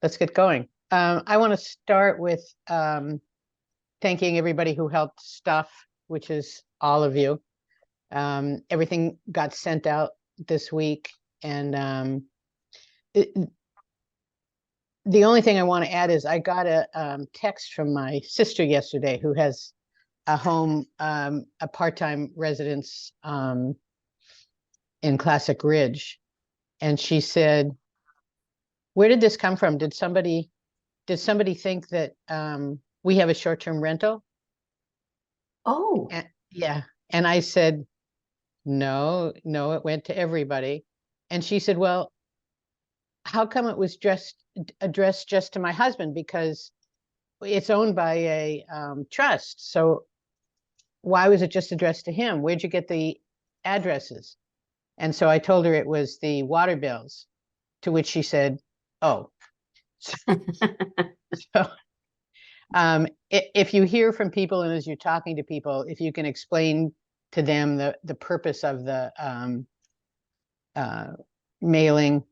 Let's get going. I want to start with thanking everybody who helped stuff, which is all of you. Everything got sent out this week, and the only thing I want to add is I got a text from my sister yesterday, who has a home, a part-time residence in Classic Ridge, and she said, "Where did this come from? Did somebody think that we have a short-term rental?" Oh, And, yeah, and I said, no, it went to everybody. And she said, well, how come it was addressed just to my husband? Because it's owned by a trust. So why was it just addressed to him? Where'd you get the addresses? And so I told her it was the water bills, to which she said, oh. So if you hear from people and as you're talking to people, if you can explain to them the purpose of the mailing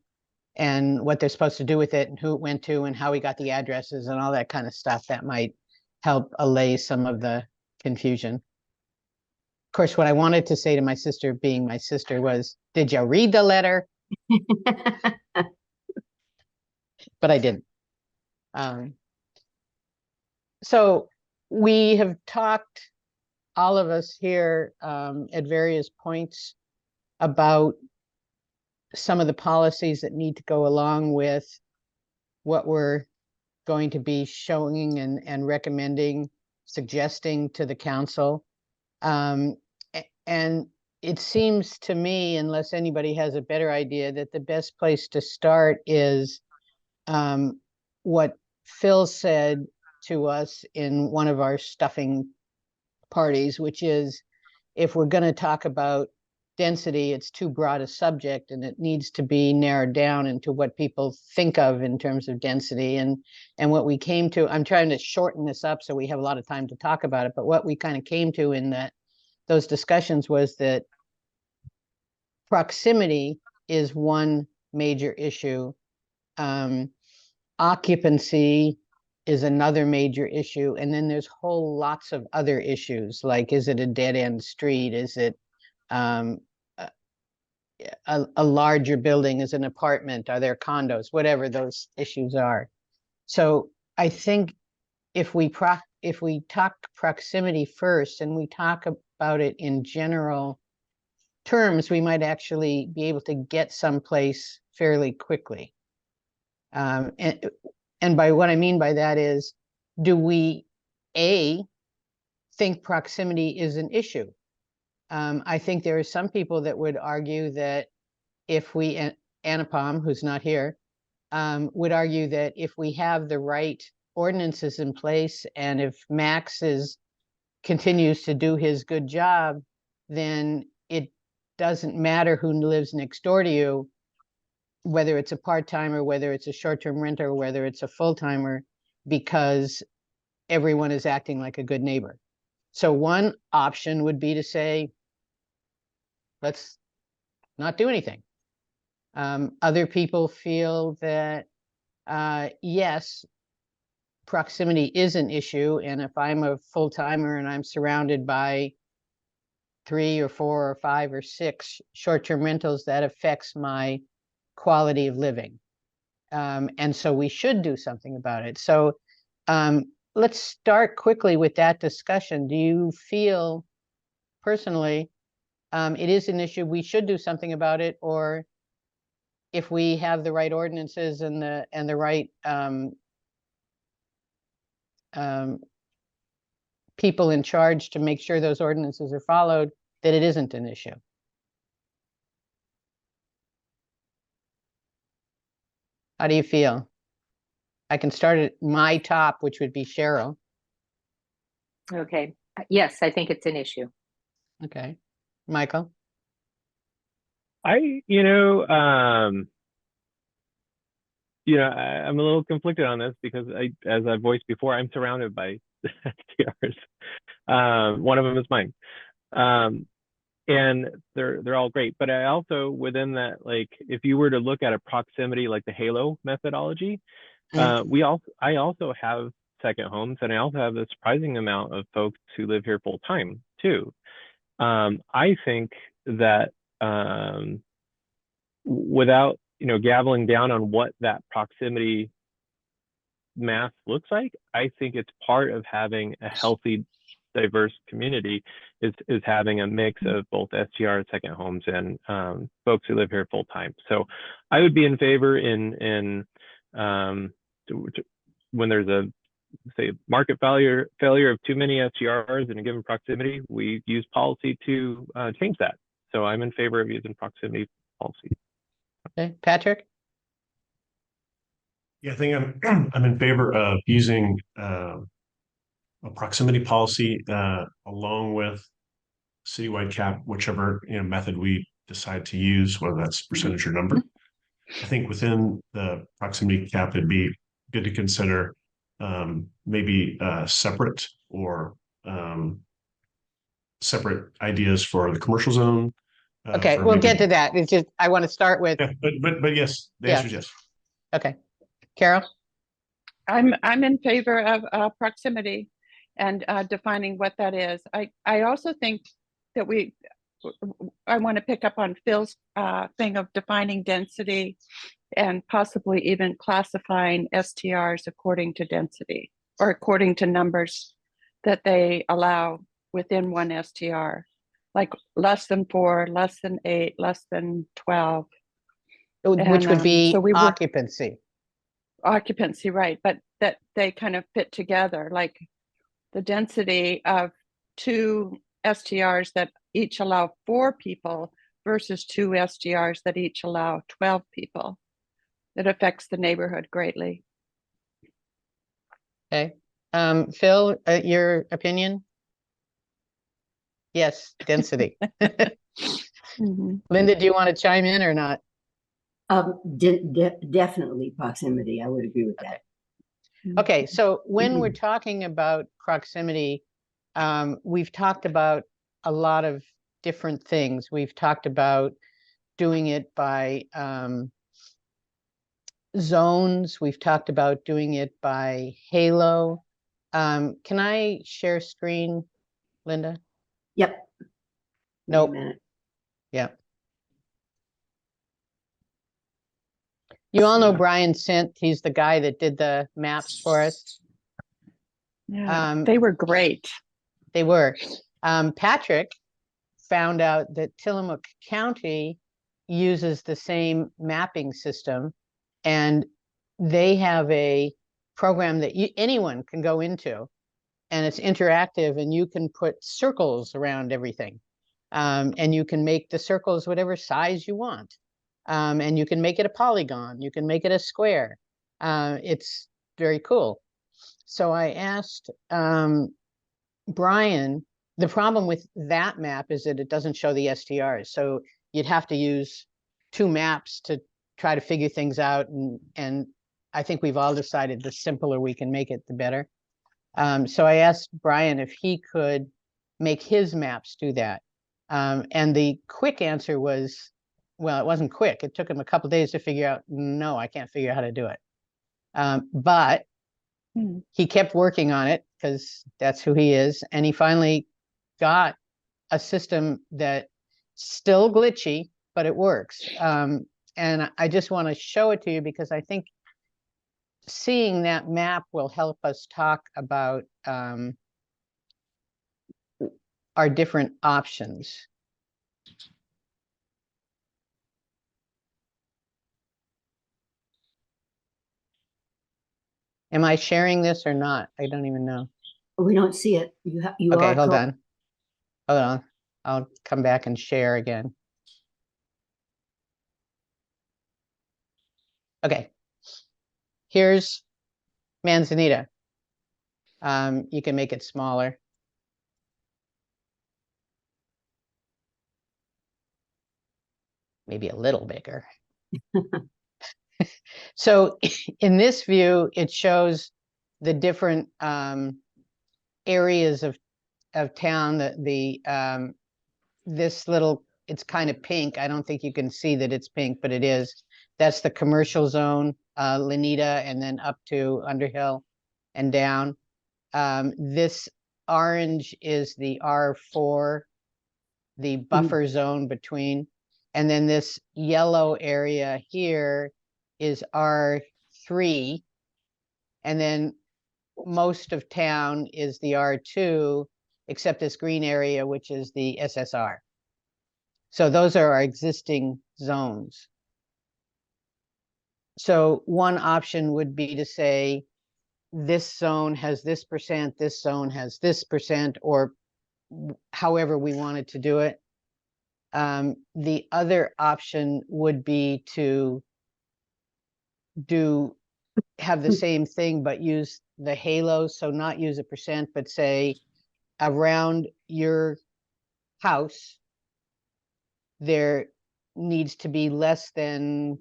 and what they're supposed to do with it and who it went to and how we got the addresses and all that kind of stuff, that might help allay some of the confusion. Of course, what I wanted to say to my sister, being my sister, was, did you read the letter? But I didn't. So we have talked, all of us here, at various points about some of the policies that need to go along with what we're going to be showing and recommending, suggesting to the council. And it seems to me, unless anybody has a better idea, that the best place to start is what Phil said to us in one of our stuffing parties, which is, if we're going to talk about density, it's too broad a subject and it needs to be narrowed down into what people think of in terms of density. And what we came to, I'm trying to shorten this up so we have a lot of time to talk about it, but what we kind of came to in those discussions was that proximity is one major issue. Occupancy is another major issue. And then there's whole lots of other issues, like, is it a dead end street? Is it a larger building? Is an apartment? Are there condos? Whatever those issues are. So I think if we talk proximity first and we talk about it in general terms, we might actually be able to get someplace fairly quickly. And by what I mean by that is, do we think proximity is an issue? I think there are some people that would argue that if we, Anupam, who's not here, would argue that if we have the right ordinances in place and if Max continues to do his good job, then it doesn't matter who lives next door to you, whether it's a part-timer, whether it's a short-term renter, or whether it's a full-timer, because everyone is acting like a good neighbor. So one option would be to say, let's not do anything. Other people feel that, yes, proximity is an issue. And if I'm a full-timer and I'm surrounded by 3 or 4 or 5 or 6 short-term rentals, that affects my quality of living. And so we should do something about it. So let's start quickly with that discussion. Do you feel personally it is an issue, we should do something about it, or if we have the right ordinances and the right people in charge to make sure those ordinances are followed, that it isn't an issue? How do you feel? I can start at my top, which would be Cheryl. okay. Yes, I think it's an issue. Okay. Michael? I'm a little conflicted on this because as I voiced before, I'm surrounded by STRs. One of them is mine. and they're all great. But I also, within that, like if you were to look at a proximity like the Halo methodology, I also have second homes, and I also have a surprising amount of folks who live here full time too. I think that without gaveling down on what that proximity math looks like, I think it's part of having a healthy, diverse community is having a mix of both STR second homes and folks who live here full time. So I would be in favor in when there's a say market failure of too many STRs in a given proximity, we use policy to change that. So I'm in favor of using proximity policy. Okay, Patrick? Yeah, I think I'm in favor of using a proximity policy along with citywide cap, whichever method we decide to use, whether that's percentage or number. I think within the proximity cap, it'd be good to consider maybe separate or separate ideas for the commercial zone. Okay, we'll get to that. It's just, I want to start with, Yeah, but yes, the answer is yes. okay. Carol? I'm in favor of proximity and defining what that is. I also think that I want to pick up on Phil's thing of defining density and possibly even classifying STRs according to density or according to numbers that they allow within one STR, like less than 4, less than 8, less than 12. Which would be so occupancy. Occupancy, right, but that they kind of fit together, like the density of 2 STRs that each allow 4 people versus 2 STRs that each allow 12 people. It affects the neighborhood greatly. Okay. Phil, your opinion? Yes, density. Linda, do you want to chime in or not? Definitely proximity. I would agree with that. Okay, so when we're talking about proximity, we've talked about a lot of different things. We've talked about doing it by zones. We've talked about doing it by halo. Can I share screen, Linda? Yep. Nope. Yeah. You all know Brian Sint. He's the guy that did the maps for us. Yeah, they were great. They were. Patrick found out that Tillamook County uses the same mapping system, and they have a program that anyone can go into, and it's interactive, and you can put circles around everything, and you can make the circles whatever size you want. And you can make it a polygon, you can make it a square. It's very cool. So I asked Brian, the problem with that map is that it doesn't show the STRs. So you'd have to use 2 maps to try to figure things out. And I think we've all decided the simpler we can make it, the better. So I asked Brian if he could make his maps do that. And the quick answer was, well, it wasn't quick. It took him a couple of days to figure out, no, I can't figure out how to do it. But he kept working on it because that's who he is. And he finally got a system that's still glitchy, but it works. And I just want to show it to you because I think seeing that map will help us talk about our different options. Am I sharing this or not? I don't even know. We don't see it. You Okay, are hold on. Hold on. I'll come back and share again. Okay. Here's Manzanita. You can make it smaller. Maybe a little bigger. So in this view, it shows the different areas of town, the this little, it's kind of pink. I don't think you can see that it's pink, but it is. That's the commercial zone, Lanita, and then up to Underhill and down. This orange is the R4, the buffer zone between, and then this yellow area here is R3, and then most of town is the R2, except this green area, which is the SSR. So those are our existing zones. So one option would be to say, this zone has this percent, this zone has this percent, or however we wanted to do it. The other option would be to have the same thing, but use the halos. So not use a percent, but say around your house, there needs to be less than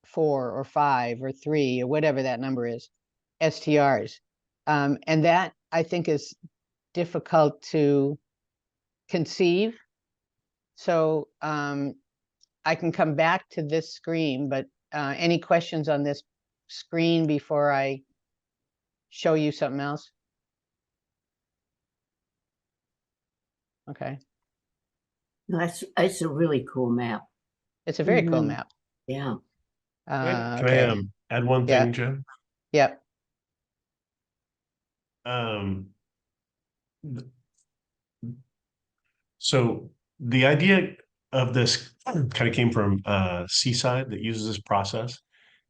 4 or 5 or 3 or whatever that number is, STRs. And that I think is difficult to conceive. So I can come back to this screen, but any questions on this screen before I show you something else? Okay. No, that's a really cool map. It's a very cool Mhm. map. Yeah. Can Okay. I add one Yeah. thing, Jim? Yep. th- So the idea of this kind of came from Seaside that uses this process.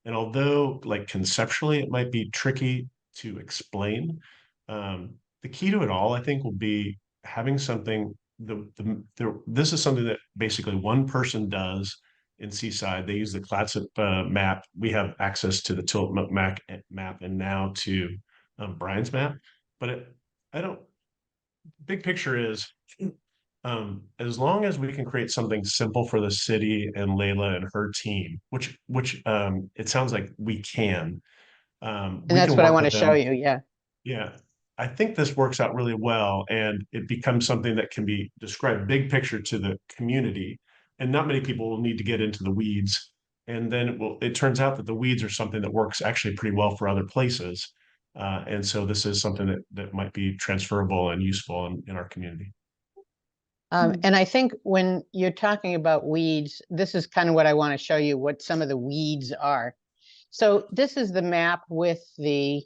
And although like conceptually it might be tricky to explain, the key to it all, I think, will be having something, this is something that basically one person does in Seaside. They use the Clatsop map. We have access to the Tillamook map and now to Brian's map. But I don't, big picture is, as long as we can create something simple for the city and Layla and her team, which it sounds like we can, And we that's can what I work want to with show them. you. Yeah. Yeah, I think this works out really well, and it becomes something that can be described big picture to the community, and not many people will need to get into the weeds. And then it turns out that the weeds are something that works actually pretty well for other places. And so this is something that might be transferable and useful in our community. And I think when you're talking about weeds, this is kind of what I want to show you, what some of the weeds are. So this is the map with the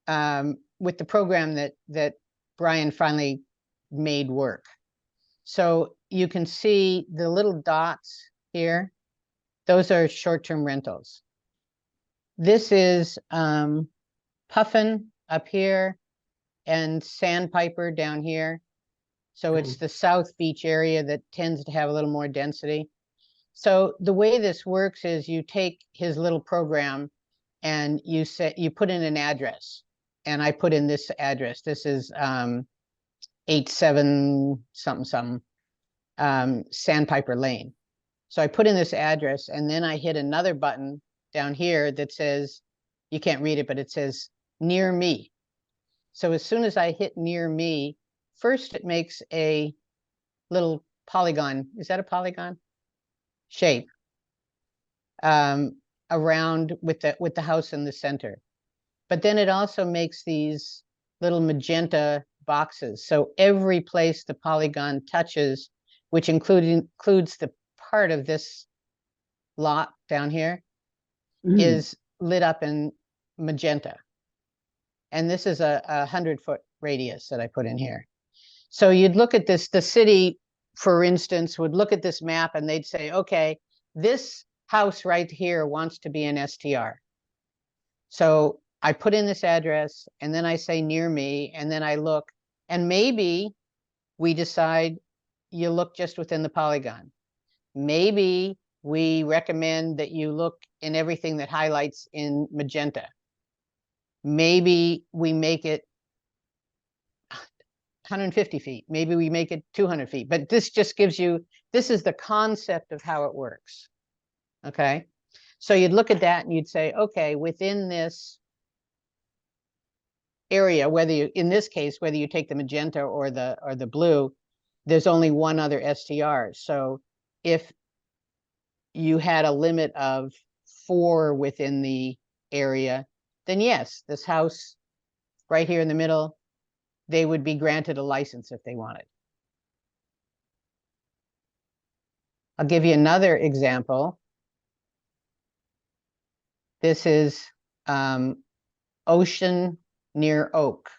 program that Brian finally made work. So you can see the little dots here. Those are short-term rentals. This is Puffin up here and Sandpiper down here. So it's the South Beach area that tends to have a little more density. So the way this works is you take his little program and you put in an address. And I put in this address. This is 87 something Sandpiper Lane. So I put in this address and then I hit another button down here that says, you can't read it, but it says near me. So as soon as I hit near me, first it makes a little polygon. Is that a polygon? Shape around with the house in the center. But then it also makes these little magenta boxes. So every place the polygon touches, which includes the part of this lot down here, is lit up in magenta. And this is a 100-foot radius that I put in here. So you'd look at this, the city, for instance, would look at this map and they'd say, okay, this house right here wants to be an STR. So I put in this address and then I say near me, and then I look, and maybe we decide you look just within the polygon. Maybe we recommend that you look in everything that highlights in magenta. Maybe we make it 150 feet. Maybe we make it 200 feet. But this just gives you, this is the concept of how it works. Okay. So you'd look at that and you'd say, okay, within this area, whether you, in this case, whether you take the magenta or the blue, there's only one other STR. So if you had a limit of 4 within the area, then yes, this house right here in the middle, they would be granted a license if they wanted. I'll give you another example. This is Ocean near Oak.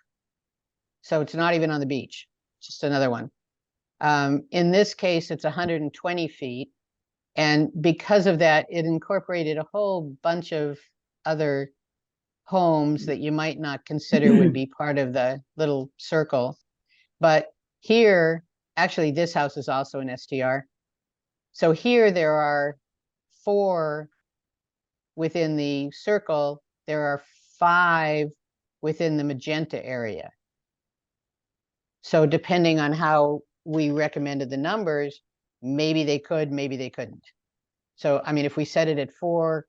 So it's not even on the beach, just another one. In this case, it's 120 feet. And because of that, it incorporated a whole bunch of other homes that you might not consider would be part of the little circle. But here, actually, this house is also an STR. So here there are 4 within the circle. There are 5 within the magenta area. So depending on how we recommended the numbers, maybe they could, maybe they couldn't. So, I mean, if we set it at 4,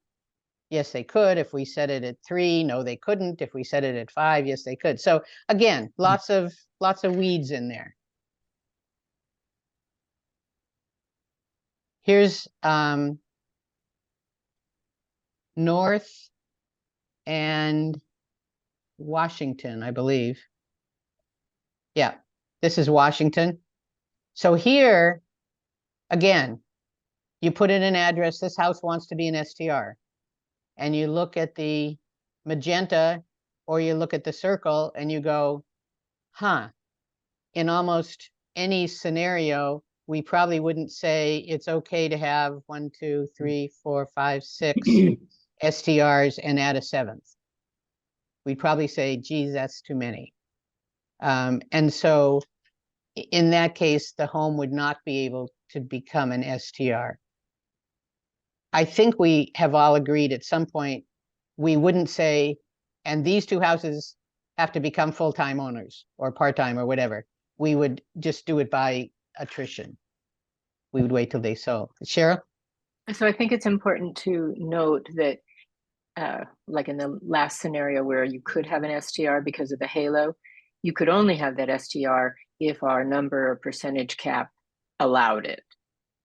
yes, they could. If we set it at 3, no, they couldn't. If we set it at 5, yes, they could. So again, lots of weeds in there. Here's North and Washington, I believe. Yeah, this is Washington. So here, again, you put in an address, this house wants to be an STR. And you look at the magenta or you look at the circle and you go, huh, in almost any scenario, we probably wouldn't say it's okay to have 1, 2, 3, 4, 5, 6 STRs and add a 7th. We'd probably say, geez, that's too many. And so in that case, the home would not be able to become an STR. I think we have all agreed at some point, we wouldn't say, and these 2 houses have to become full-time owners or part-time or whatever. We would just do it by attrition. We would wait till they sold. Cheryl? So I think it's important to note that, like in the last scenario where you could have an STR because of the halo, you could only have that STR if our number or percentage cap allowed it.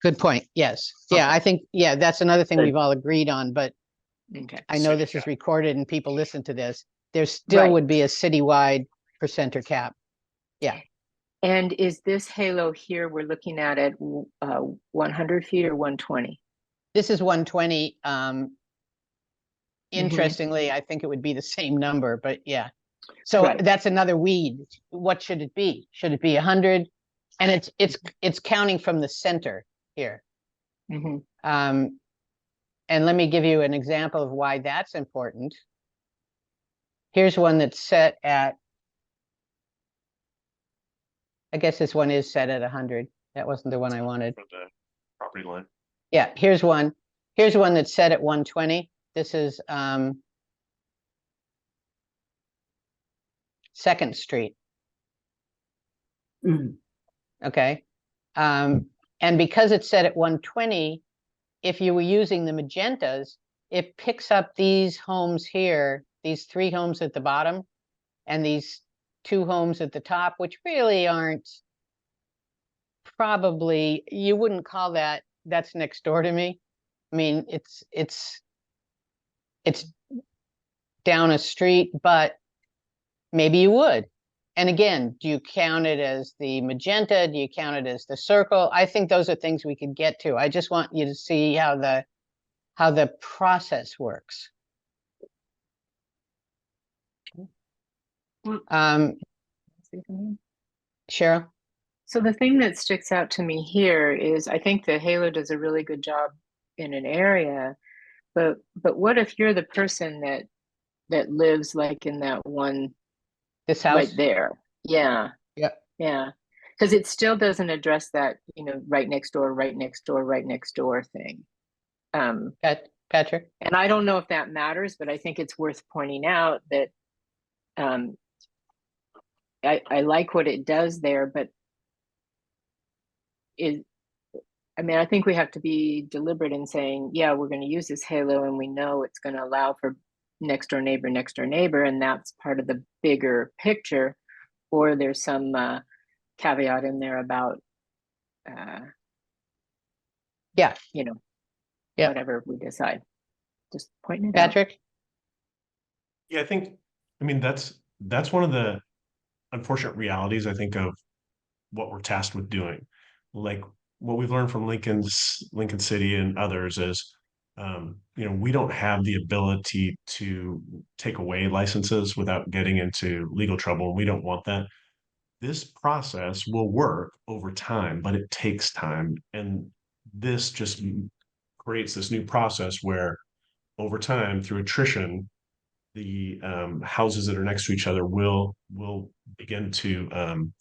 Good point. Yes. Yeah, I think, yeah, that's another thing Good. we've all agreed on, but Okay. I know City this is cap. recorded and people listen to this. There still Right. would be a citywide percenter cap. Yeah. And is this halo here we're looking at 100 feet or 120? This is 120. Interestingly, I think it would be the same number, but yeah. So Right. that's another weed. What should it be? Should it be 100? And it's counting from the center here. Mhm. And let me give you an example of why that's important. Here's one that's set at, I guess this one is set at 100. That wasn't the one I wanted. For the property line. Yeah, here's one. Here's one that's set at 120. This is 2nd Street. Mm. Okay. And because it's set at 120, if you were using the magentas, it picks up these homes here, these 3 homes at the bottom, and these 2 homes at the top, which really aren't probably, you wouldn't call that's next door to me. I mean, it's down a street, but maybe you would. And again, do you count it as the magenta? Do you count it as the circle? I think those are things we could get to. I just want you to see how the process works. Cheryl? So the thing that sticks out to me here is I think the halo does a really good job in an area, but what if you're the person that lives like in that one This house? right there? Yeah. Yeah. Yeah. Because it still doesn't address that, right next door, right next door, right next door thing. Patrick? And I don't know if that matters, but I think it's worth pointing out that I like what it does there, but I think we have to be deliberate in saying, yeah, we're going to use this halo and we know it's going to allow for next door neighbor, and that's part of the bigger picture. Or there's some caveat in there about uh, Yeah. you know, Yeah. whatever we decide. Just pointing it out. Patrick? Yeah, I mean, that's one of the unfortunate realities, I think, of what we're tasked with doing. Like what we've learned from Lincoln City and others is, we don't have the ability to take away licenses without getting into legal trouble. And we don't want that. This process will work over time, but it takes time. And this just creates this new process where over time, through attrition, the houses that are next to each other will begin to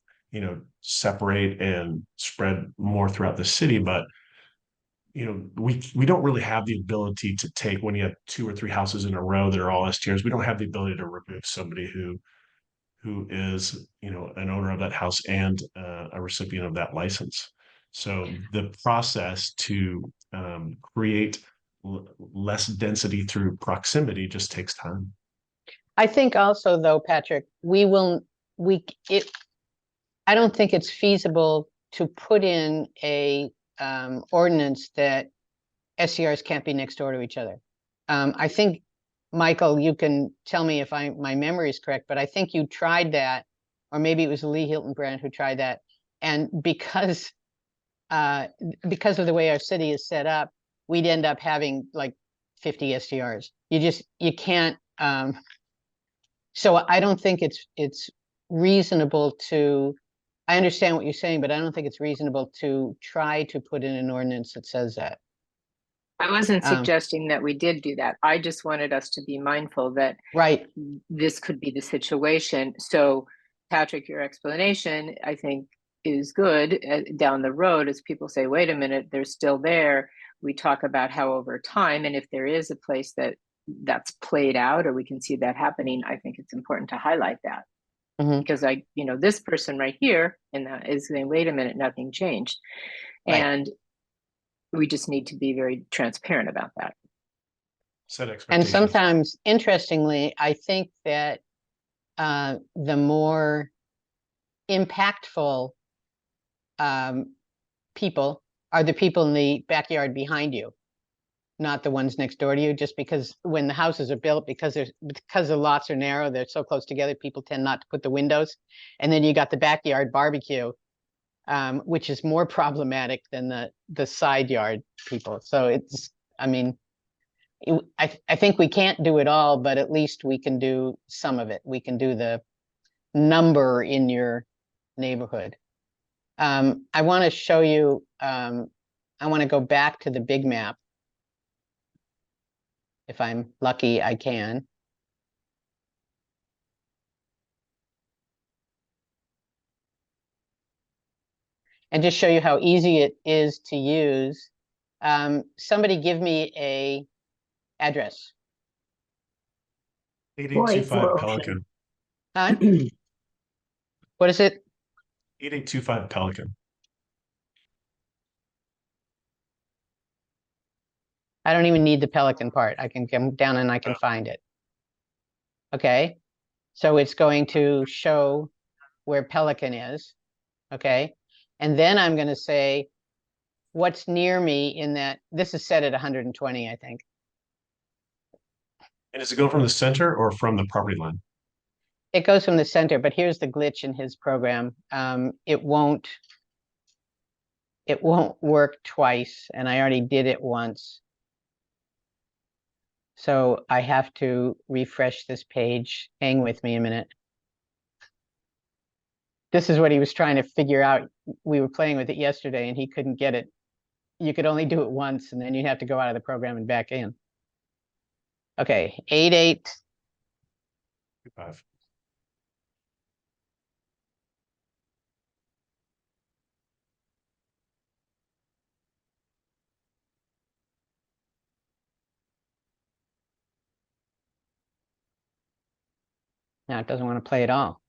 separate and spread more throughout the city. But we don't really have the ability to take, when you have two or three houses in a row that are all STRs, we don't have the ability to remove somebody who is an owner of that house and a recipient of that license. So the process to create less density through proximity just takes time. I think also though, Patrick, I don't think it's feasible to put in a ordinance that SCRs can't be next door to each other. I think, Michael, you can tell me if my memory is correct, but I think you tried that, or maybe it was Lee Hilton Brand who tried that. And because of the way our city is set up, we'd end up having like 50 STRs. You can't. So I don't think it's reasonable to. I understand what you're saying, but I don't think it's reasonable to try to put in an ordinance that says that. I wasn't suggesting that we did do that. I just wanted us to be mindful that Right. this could be the situation. So, Patrick, your explanation, I think, is good down the road as people say, wait a minute, they're still there. We talk about how over time, and if there is a place that's played out or we can see that happening, I think it's important to highlight that. Mhm. Because this person right here and that is saying, wait a minute, nothing changed. Right. And we just need to be very transparent about that. Set And expectations. sometimes, interestingly, I think that the more impactful people are the people in the backyard behind you, not the ones next door to you. Just because when the houses are built, because the lots are narrow, they're so close together, people tend not to put the windows. And then you got the backyard barbecue, which is more problematic than the side yard people. So I think we can't do it all, but at least we can do some of it. We can do the number in your neighborhood. I want to show you, I want to go back to the big map. If I'm lucky, I can. And just show you how easy it is to use. Somebody give me a address. 8825 Pelican. Huh? What is it? 8825 Pelican. I don't even need the Pelican part. I can come down and I can find it. Okay. So it's going to show where Pelican is. Okay. And then I'm going to say what's near me in that. This is set at 120, I think. And does it go from the center or from the property line? It goes from the center, but here's the glitch in his program. It won't work twice, and I already did it once. So I have to refresh this page. Hang with me a minute. This is what he was trying to figure out. We were playing with it yesterday and he couldn't get it. You could only do it once and then you'd have to go out of the program and back in. Okay, 25. Now it doesn't want to play at all.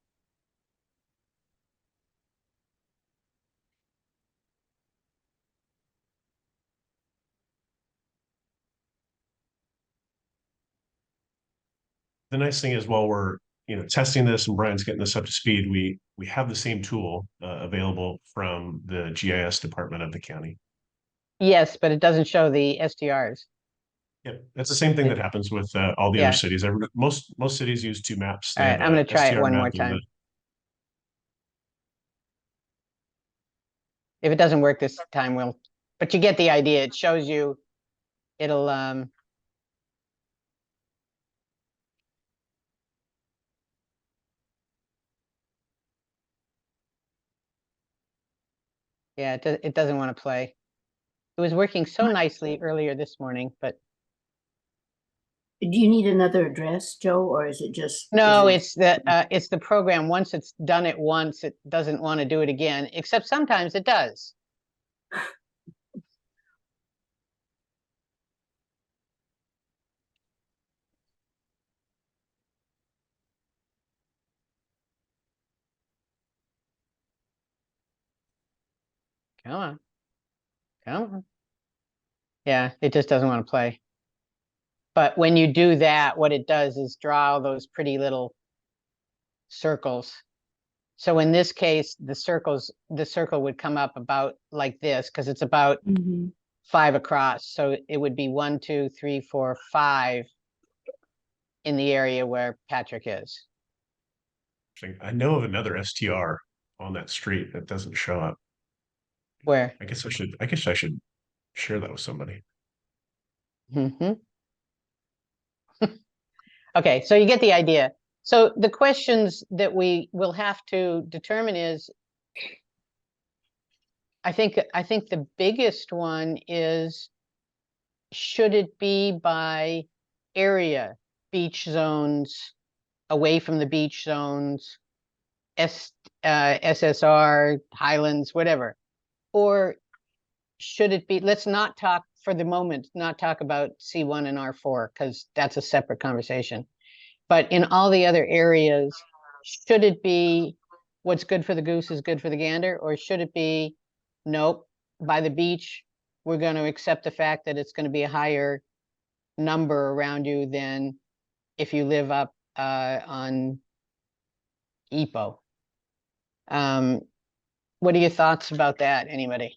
The nice thing is while we're testing this, and Brian's getting this up to speed, we have the same tool available from the GIS department of the county. Yes, but it doesn't show the STRs. Yep, that's the same thing that happens with all the Yeah. other cities. Most cities use two maps. They All have right, I'm going a to try it STR one more map and time. If it doesn't work this time, but you get the idea. It shows you, it'll, yeah, it doesn't want to play. It was working so nicely earlier this morning, but Do you need another address, Joe, or is it just? no, is it's the program. Once it's done it once, it doesn't want to do it again, except sometimes it does. Come on. Come on. Yeah, it just doesn't want to play. But when you do that, what it does is draw all those pretty little circles. So in this case, the circle would come up about like this, because it's about 5 across. So it would be 1, 2, 3, 4, 5 in the area where Patrick is. I know of another STR on that street that doesn't show up. Where? I guess I should share that with somebody. Mm-hmm. Okay, so you get the idea. So the questions that we will have to determine is, I think the biggest one is, should it be by area, beach zones, away from the beach zones, SSR, Highlands, whatever? Or should it be, let's not talk for the moment, not talk about C1 and R4, because that's a separate conversation. But in all the other areas, should it be what's good for the goose is good for the gander? Or should it be, nope, by the beach, we're going to accept the fact that it's going to be a higher number around you than if you live up on EPO? What are your thoughts about that, anybody?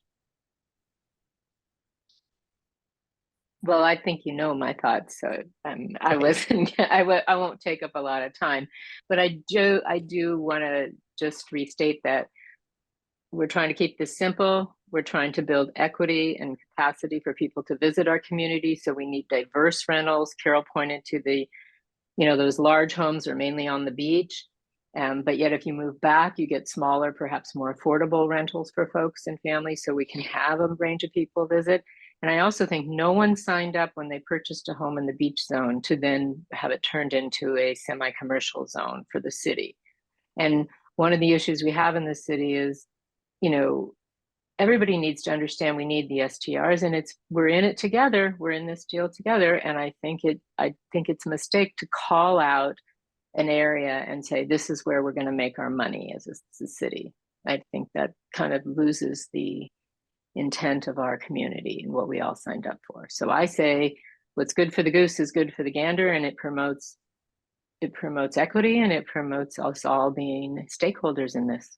Well, I think you know my thoughts, so I wasn't. I won't take up a lot of time, but I do want to just restate that we're trying to keep this simple. We're trying to build equity and capacity for people to visit our community. So we need diverse rentals. Carol pointed to the, those large homes are mainly on the beach. But yet if you move back, you get smaller, perhaps more affordable rentals for folks and families, so we can have a range of people visit. And I also think no one signed up when they purchased a home in the beach zone to then have it turned into a semi-commercial zone for the city. And one of the issues we have in the city is, everybody needs to understand we need the STRs, and we're in it together. We're in this deal together. And I think it's a mistake to call out an area and say, this is where we're going to make our money as a city. I think that kind of loses the intent of our community and what we all signed up for. So I say what's good for the goose is good for the gander, and it promotes equity, and it promotes us all being stakeholders in this.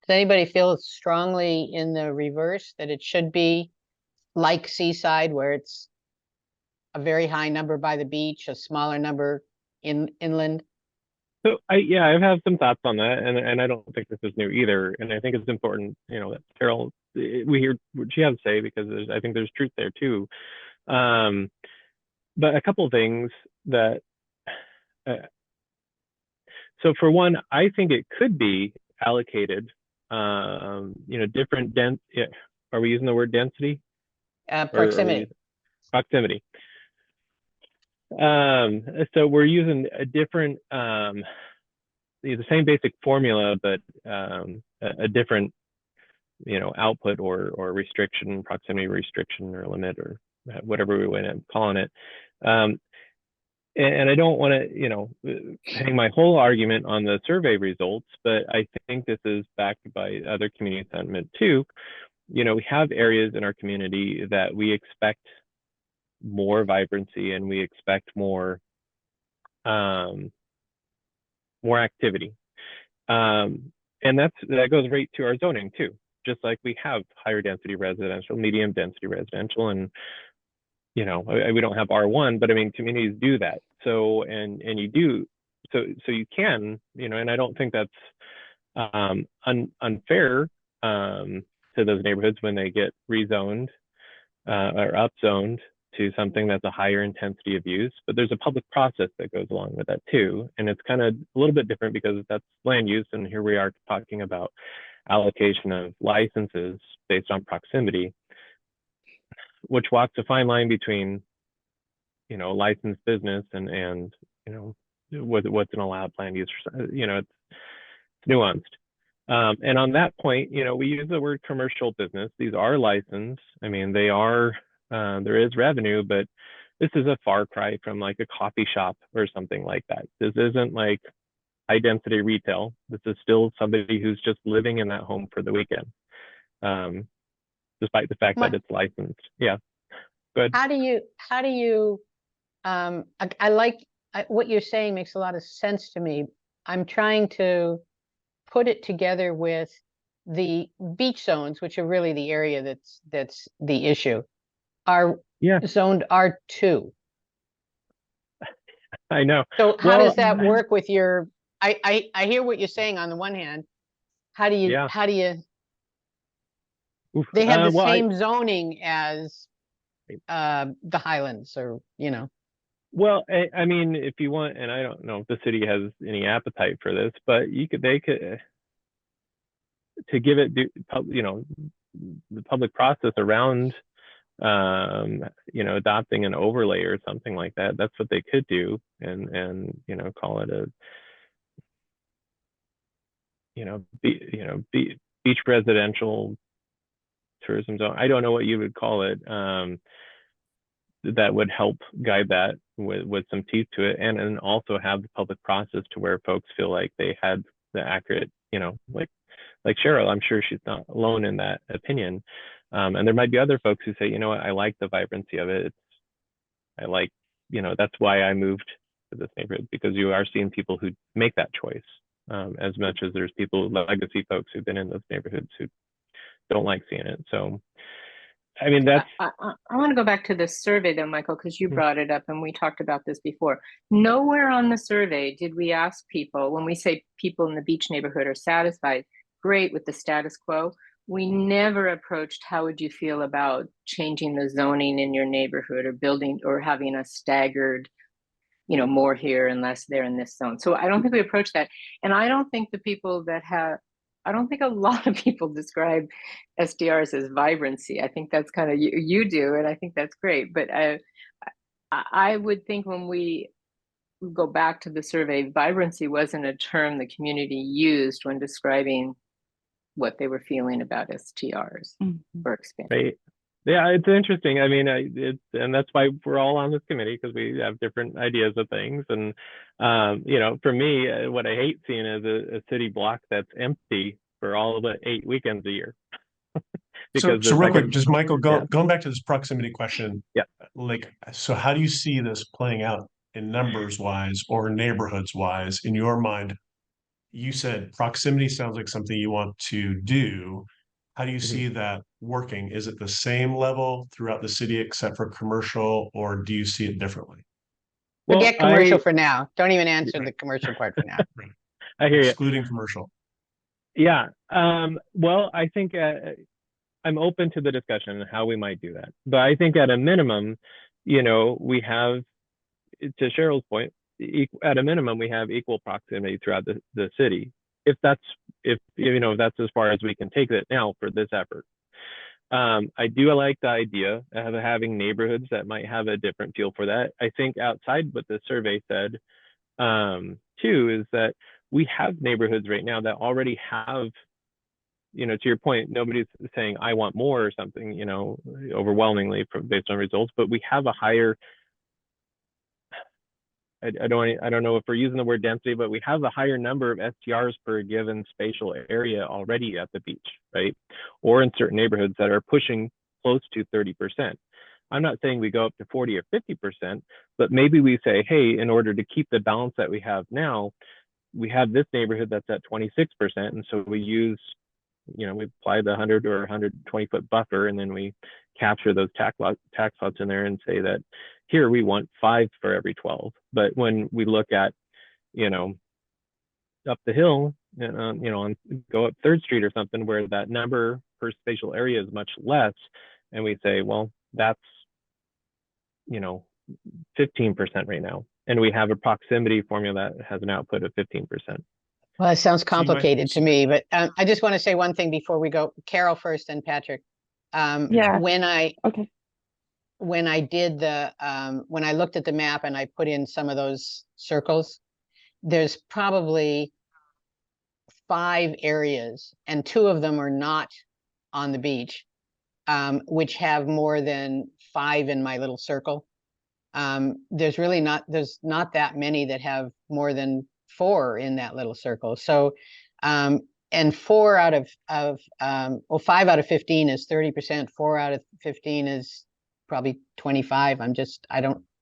Does anybody feel strongly in the reverse, that it should be like Seaside, where it's a very high number by the beach, a smaller number inland? So I have some thoughts on that, and I don't think this is new either. And I think it's important, that Carol, we hear what she has to say, because I think there's truth there too. But a couple of things that, so for one, I think it could be allocated, different are we using the word density? Proximity. Proximity. So we're using a different, the same basic formula, but a different, output or restriction, proximity restriction or limit, or whatever we want to calling it. And I don't want to, hang my whole argument on the survey results, but I think this is backed by other community sentiment too. We have areas in our community that we expect more vibrancy, and we expect more more activity. And that goes right to our zoning too. Just like we have higher density residential, medium density residential, and we don't have R1, but I mean communities do that. So and you do so you can, and I don't think that's unfair to those neighborhoods when they get rezoned or upzoned to something that's a higher intensity of use. But there's a public process that goes along with that too, and it's kind of a little bit different because that's land use, and here we are talking about allocation of licenses based on proximity, which walks a fine line between licensed business and what's an allowed land use. It's nuanced. And on that point, we use the word commercial business. These are licensed. I mean, they are, there is revenue, but this is a far cry from like a coffee shop or something like that. This isn't like high density retail. This is still somebody who's just living in that home for the weekend, despite the fact that it's licensed. Yeah, good. How do you, I like what you're saying makes a lot of sense to me. I'm trying to put it together with the beach zones, which are really the area that's the issue, are zoned R2. I know. So how does that work with your, I hear what you're saying on the one hand. How do you, they have the same zoning as the Highlands or, Well, I mean, if you want, and I don't know if the city has any appetite for this, but they could, to give it, the public process around, adopting an overlay or something like that. That's what they could do, and call it a, beach residential tourism zone. I don't know what you would call it. That would help guide that with some teeth to it, and also have the public process to where folks feel like they had the accurate, like Cheryl, I'm sure she's not alone in that opinion. And there might be other folks who say, you know what, I like the vibrancy of it. I like, that's why I moved to this neighborhood, because you are seeing people who make that choice, as much as there's people, legacy folks who've been in those neighborhoods who don't like seeing it. So I mean, that's. I want to go back to the survey though, Michael, because you brought it up and we talked about this before. Nowhere on the survey did we ask people, when we say people in the beach neighborhood are satisfied, great with the status quo. We never approached, how would you feel about changing the zoning in your neighborhood or building or having a staggered, more here and less there in this zone. So I don't think we approached that. And I don't think the people that I don't think a lot of people describe STRs as vibrancy. I think that's kind of you do, and I think that's great. But I would think when we go back to the survey, vibrancy wasn't a term the community used when describing what they were feeling about STRs or expansion. Right. Yeah, it's interesting. I mean, and that's why we're all on this committee, because we have different ideas of things. And for me, what I hate seeing is a city block that's empty for all of the 8 weekends a year. So real quick, just Michael, going back to this proximity question. Yeah. So how do you see this playing out in numbers wise or neighborhoods wise in your mind? You said proximity sounds like something you want to do. How do you see that working? Is it the same level throughout the city except for commercial, or do you see it differently? Forget commercial for now. Don't even answer the commercial part for now. I hear you. Excluding commercial. Yeah. Well, I think I'm open to the discussion on how we might do that. But I think at a minimum, we have, to Cheryl's point, at a minimum, we have equal proximity throughout the city. If that's as far as we can take it now for this effort. I do like the idea of having neighborhoods that might have a different feel for that. I think outside what the survey said, too, is that we have neighborhoods right now that already have, to your point, nobody's saying I want more or something, overwhelmingly based on results, but we have a higher, I don't know if we're using the word density, but we have a higher number of STRs per given spatial area already at the beach, right? Or in certain neighborhoods that are pushing close to 30%. I'm not saying we go up to 40 or 50%, but maybe we say, hey, in order to keep the balance that we have now, we have this neighborhood that's at 26%, and so we use, we apply the 100 or 120-foot buffer, and then we capture those tax lots in there and say that here we want 5 for every 12. But when we look at, up the hill, and go up 3rd Street or something where that number per spatial area is much less, and we say, well, that's 15% right now, and we have a proximity formula that has an output of 15%. Well, it sounds might- complicated to me, but I just want to say one thing before we go. Carol first, and Patrick. Yeah. Okay. When I did when I looked at the map and I put in some of those circles, there's probably 5 areas, and 2 of them are not on the beach, which have more than 5 in my little circle. There's not that many that have more than 4 in that little circle. So, and 4 out of 5 out of 15 is 30%. 4 out of 15 is probably 25.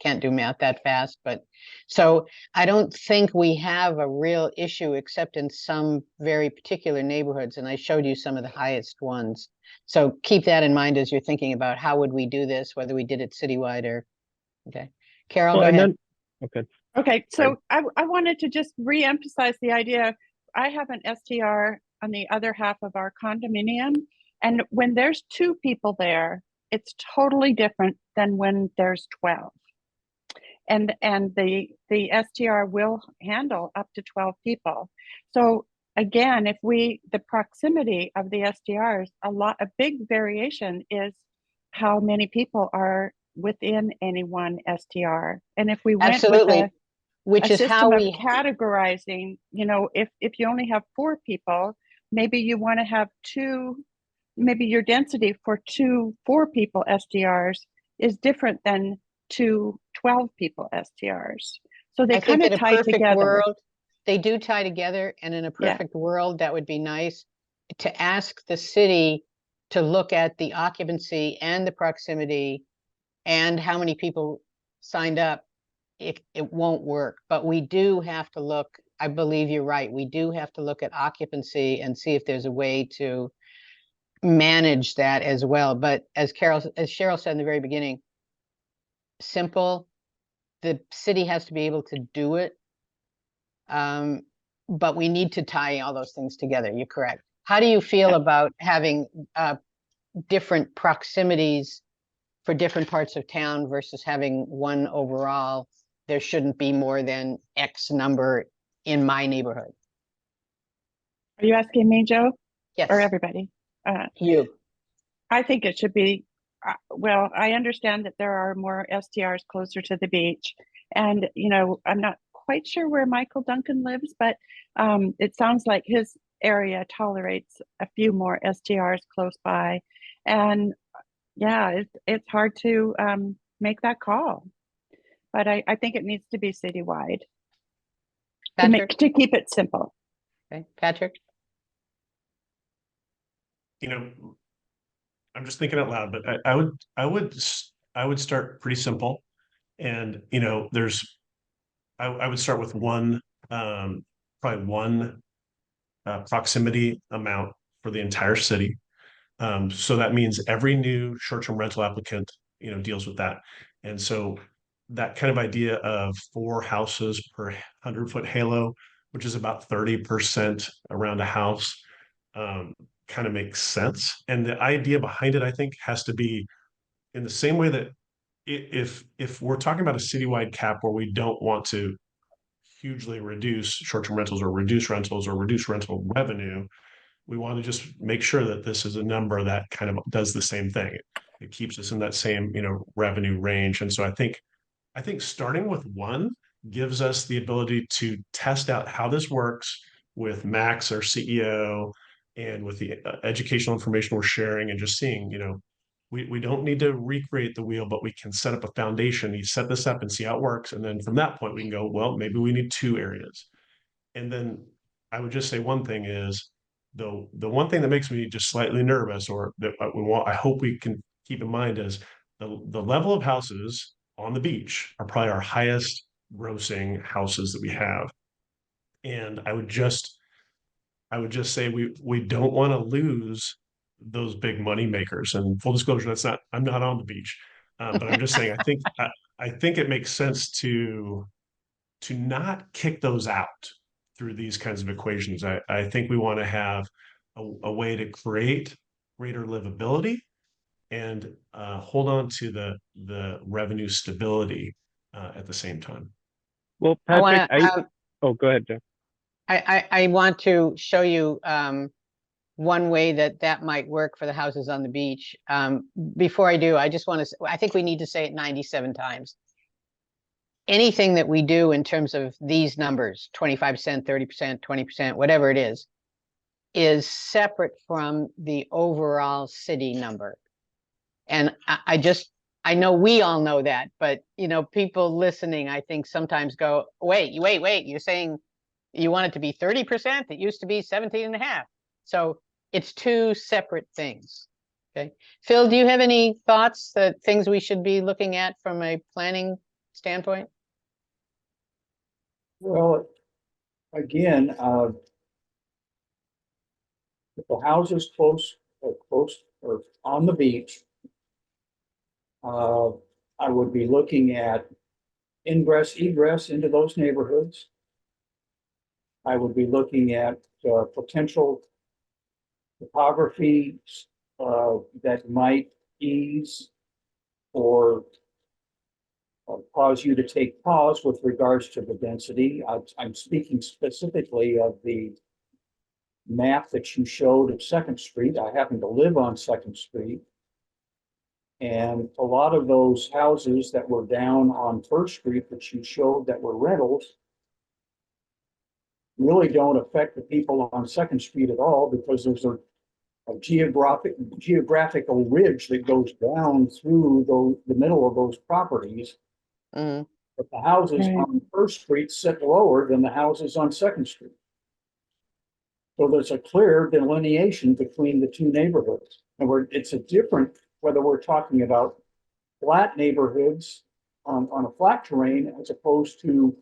Can't do math that fast, but so I don't think we have a real issue except in some very particular neighborhoods. And I showed you some of the highest ones. So keep that in mind as you're thinking about how would we do this, whether we did it citywide or, okay. Carol, go ahead. Okay. Okay, so I wanted to just re-emphasize the idea. I have an STR on the other half of our condominium, and when there's 2 people there, it's totally different than when there's 12. And the STR will handle up to 12 people. So again, the proximity of the STRs, a big variation is how many people are within any one STR. And if we went Absolutely. with Which a is how system we of categorizing, if you only have 4 people, maybe you want to have 2, maybe your density for 2 4-people STRs is different than 2 12-people STRs. So they kind of tie together. World, they do tie together, and in a perfect world, that would be nice to ask the city to look at the occupancy and the proximity and how many people signed up. It won't work, but we do have to look. I believe you're right. We do have to look at occupancy and see if there's a way to manage that as well. But as Cheryl said in the very beginning, simple. The city has to be able to do it. But we need to tie all those things together. You're correct. How do you feel about having different proximities for different parts of town versus having one overall? There shouldn't be more than X number in my neighborhood. Are you asking me, Joe? Yes. Or everybody? You. I think it should be, well, I understand that there are more STRs closer to the beach. And, I'm not quite sure where Michael Duncan lives, but it sounds like his area tolerates a few more STRs close by. And yeah, it's hard to make that call. But I think it needs to be citywide to keep it simple. Okay, Patrick? I'm just thinking out loud, but I would start pretty simple, and I would start with one, probably one proximity amount for the entire city. So that means every new short-term rental applicant, deals with that, and so that kind of idea of 4 houses per 100-foot halo, which is about 30% around a house. Kind of makes sense. And the idea behind it, I think, has to be in the same way that if we're talking about a citywide cap where we don't want to hugely reduce short-term rentals or reduce rental revenue, we want to just make sure that this is a number that kind of does the same thing. It keeps us in that same, revenue range. And so I think starting with 1 gives us the ability to test out how this works with Max, our CEO, and with the educational information we're sharing, and just seeing, we don't need to recreate the wheel, but we can set up a foundation. You set this up and see how it works. And then from that point, we can go, well, maybe we need 2 areas. And then I would just say one thing is, the one thing that makes me just slightly nervous, or that I hope we can keep in mind, is the level of houses on the beach are probably our highest grossing houses that we have. And I would just say we don't want to lose those big money makers. And full disclosure, I'm not on the beach, but I'm just saying I think it makes sense to not kick those out through these kinds of equations. I think we want to have a way to create greater livability and hold on to the revenue stability at the same time. Well, I Patrick, want to, oh, go ahead, Jeff. I want to show you one way that that might work for the houses on the beach. Before I do, I just want to, I think we need to say it 97 times. Anything that we do in terms of these numbers, 25%, 30%, 20%, whatever it is separate from the overall city number. And I know we all know that, but people listening, I think sometimes go, wait, you're saying you want it to be 30%? It used to be 17.5. So it's two separate things. Okay. Phil, do you have any thoughts, that things we should be looking at from a planning standpoint? Well, again, if the house is close or on the beach, I would be looking at ingress, egress into those neighborhoods. I would be looking at potential topography that might ease or cause you to take pause with regards to the density. I'm speaking specifically of the map that you showed of Second Street. I happen to live on Second Street. And a lot of those houses that were down on First Street that you showed that were rentals really don't affect the people on Second Street at all, because there's a geographical ridge that goes down through the middle of those properties. Mm. But the houses on First Street sit lower than the houses on Second Street. So there's a clear delineation between the two neighborhoods. And it's a different, whether we're talking about flat neighborhoods on a flat terrain, as opposed to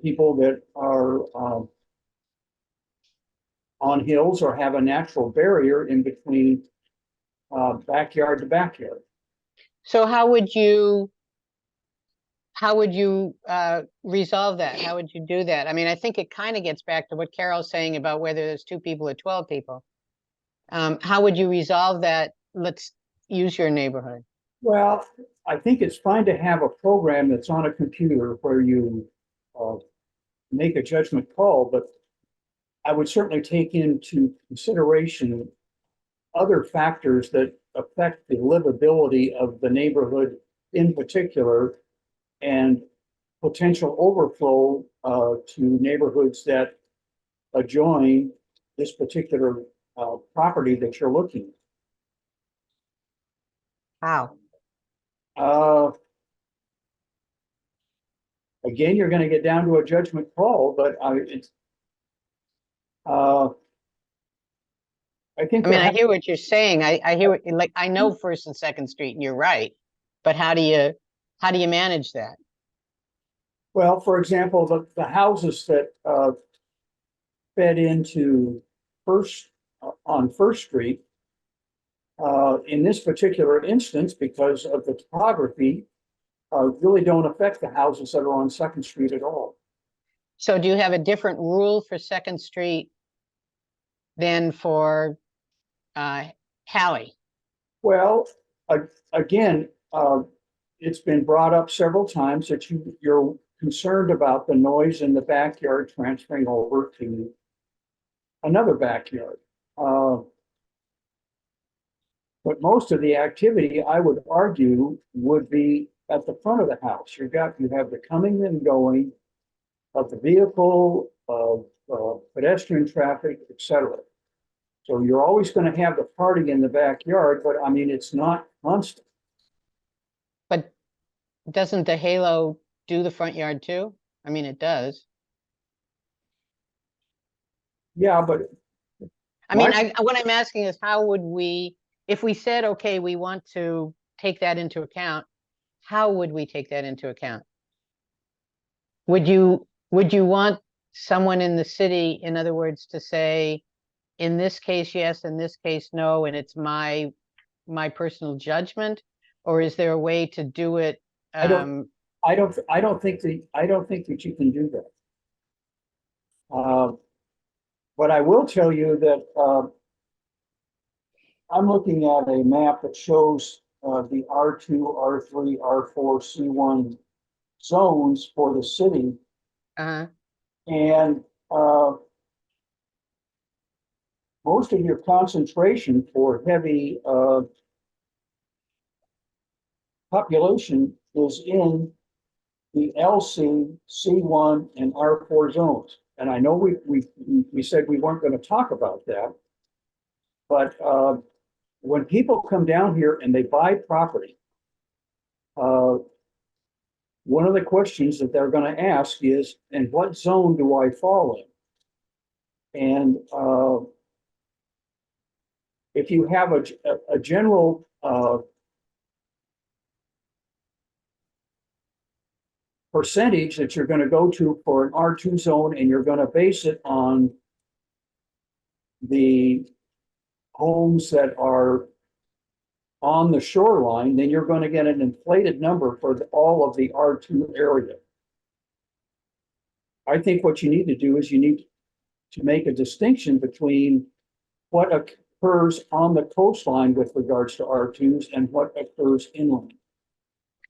people that are on hills or have a natural barrier in between backyard to backyard. So how would you resolve that? How would you do that? I mean, I think it kind of gets back to what Carol's saying about whether there's 2 people or 12 people. How would you resolve that? Let's use your neighborhood. Well, I think it's fine to have a program that's on a computer where you make a judgment call, but I would certainly take into consideration other factors that affect the livability of the neighborhood in particular, and potential overflow to neighborhoods that adjoin this particular property that you're looking How? at. Again, you're going to get down to a judgment call, but I think. I mean, I hear what you're saying. I hear what, I know First and Second Street, and you're right. But how do you manage that? Well, for example, the houses that fed into on First Street, in this particular instance, because of the topography, really don't affect the houses that are on Second Street at all. So do you have a different rule for Second Street than for Hallie? Well, again, it's been brought up several times that you're concerned about the noise in the backyard transferring over to another backyard. But most of the activity, I would argue, would be at the front of the house. You have the coming and going of the vehicle, of pedestrian traffic, etc. So you're always going to have the party in the backyard, but I mean, it's not constant. But doesn't the halo do the front yard too? I mean, it does. Yeah, but I mean, what I'm asking is, how would we, if we said, okay, we want to take that into account, how would we take that into account? Would you want someone in the city, in other words, to say, in this case, yes, in this case, no, and it's my personal judgment? Or is there a way to do it? I don't think that you can do that. But I will tell you that I'm looking at a map that shows the R2, R3, R4, C1 zones for the city. And most of your concentration for heavy population is in the LC, C1, and R4 zones. And I know we said we weren't going to talk about that, but when people come down here and they buy property, one of the questions that they're going to ask is, "And what zone do I fall in?" And if you have a general percentage that you're going to go to for an R2 zone, and you're going to base it on the homes that are on the shoreline, then you're going to get an inflated number for all of the R2 area. I think what you need to do is you need to make a distinction between what occurs on the coastline with regards to R2s and what occurs inland.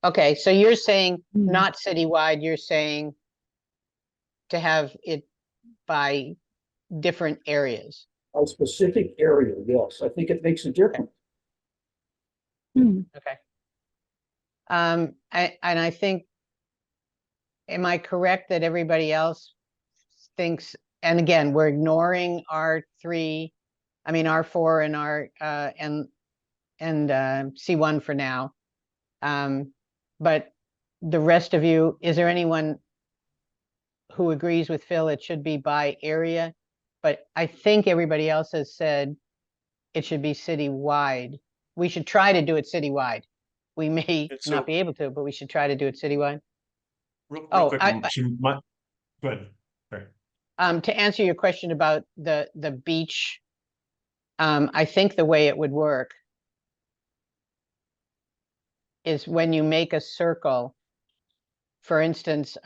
Okay, so you're saying not citywide, you're saying to have it by different areas. A specific area, yes. I think it makes a difference. Okay. I think, am I correct that everybody else thinks, and again, we're ignoring R3, I mean R4 and R and C1 for now. But the rest of you, is there anyone who agrees with Phil it should be by area? But I think everybody else has said it should be citywide. We should try to do it citywide. We may not be able to, but we should try to do it citywide. Real Oh, quick, go ahead. Sorry. To answer your question about the beach, I think the way it would work is when you make a circle, for instance,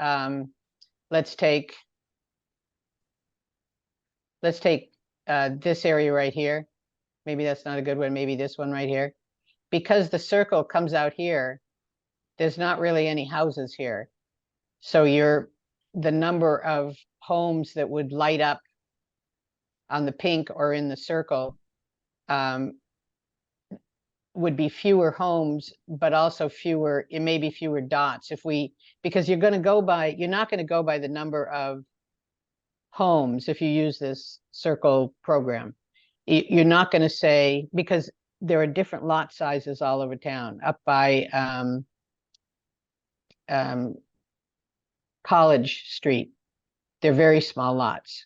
let's take this area right here. Maybe that's not a good one. Maybe this one right here. Because the circle comes out here, there's not really any houses here. So the number of homes that would light up on the pink or in the circle would be fewer homes, but also it may be fewer dots because you're not going to go by the number of homes if you use this circle program. You're not going to say, because there are different lot sizes all over town. Up by College Street, they're very small lots.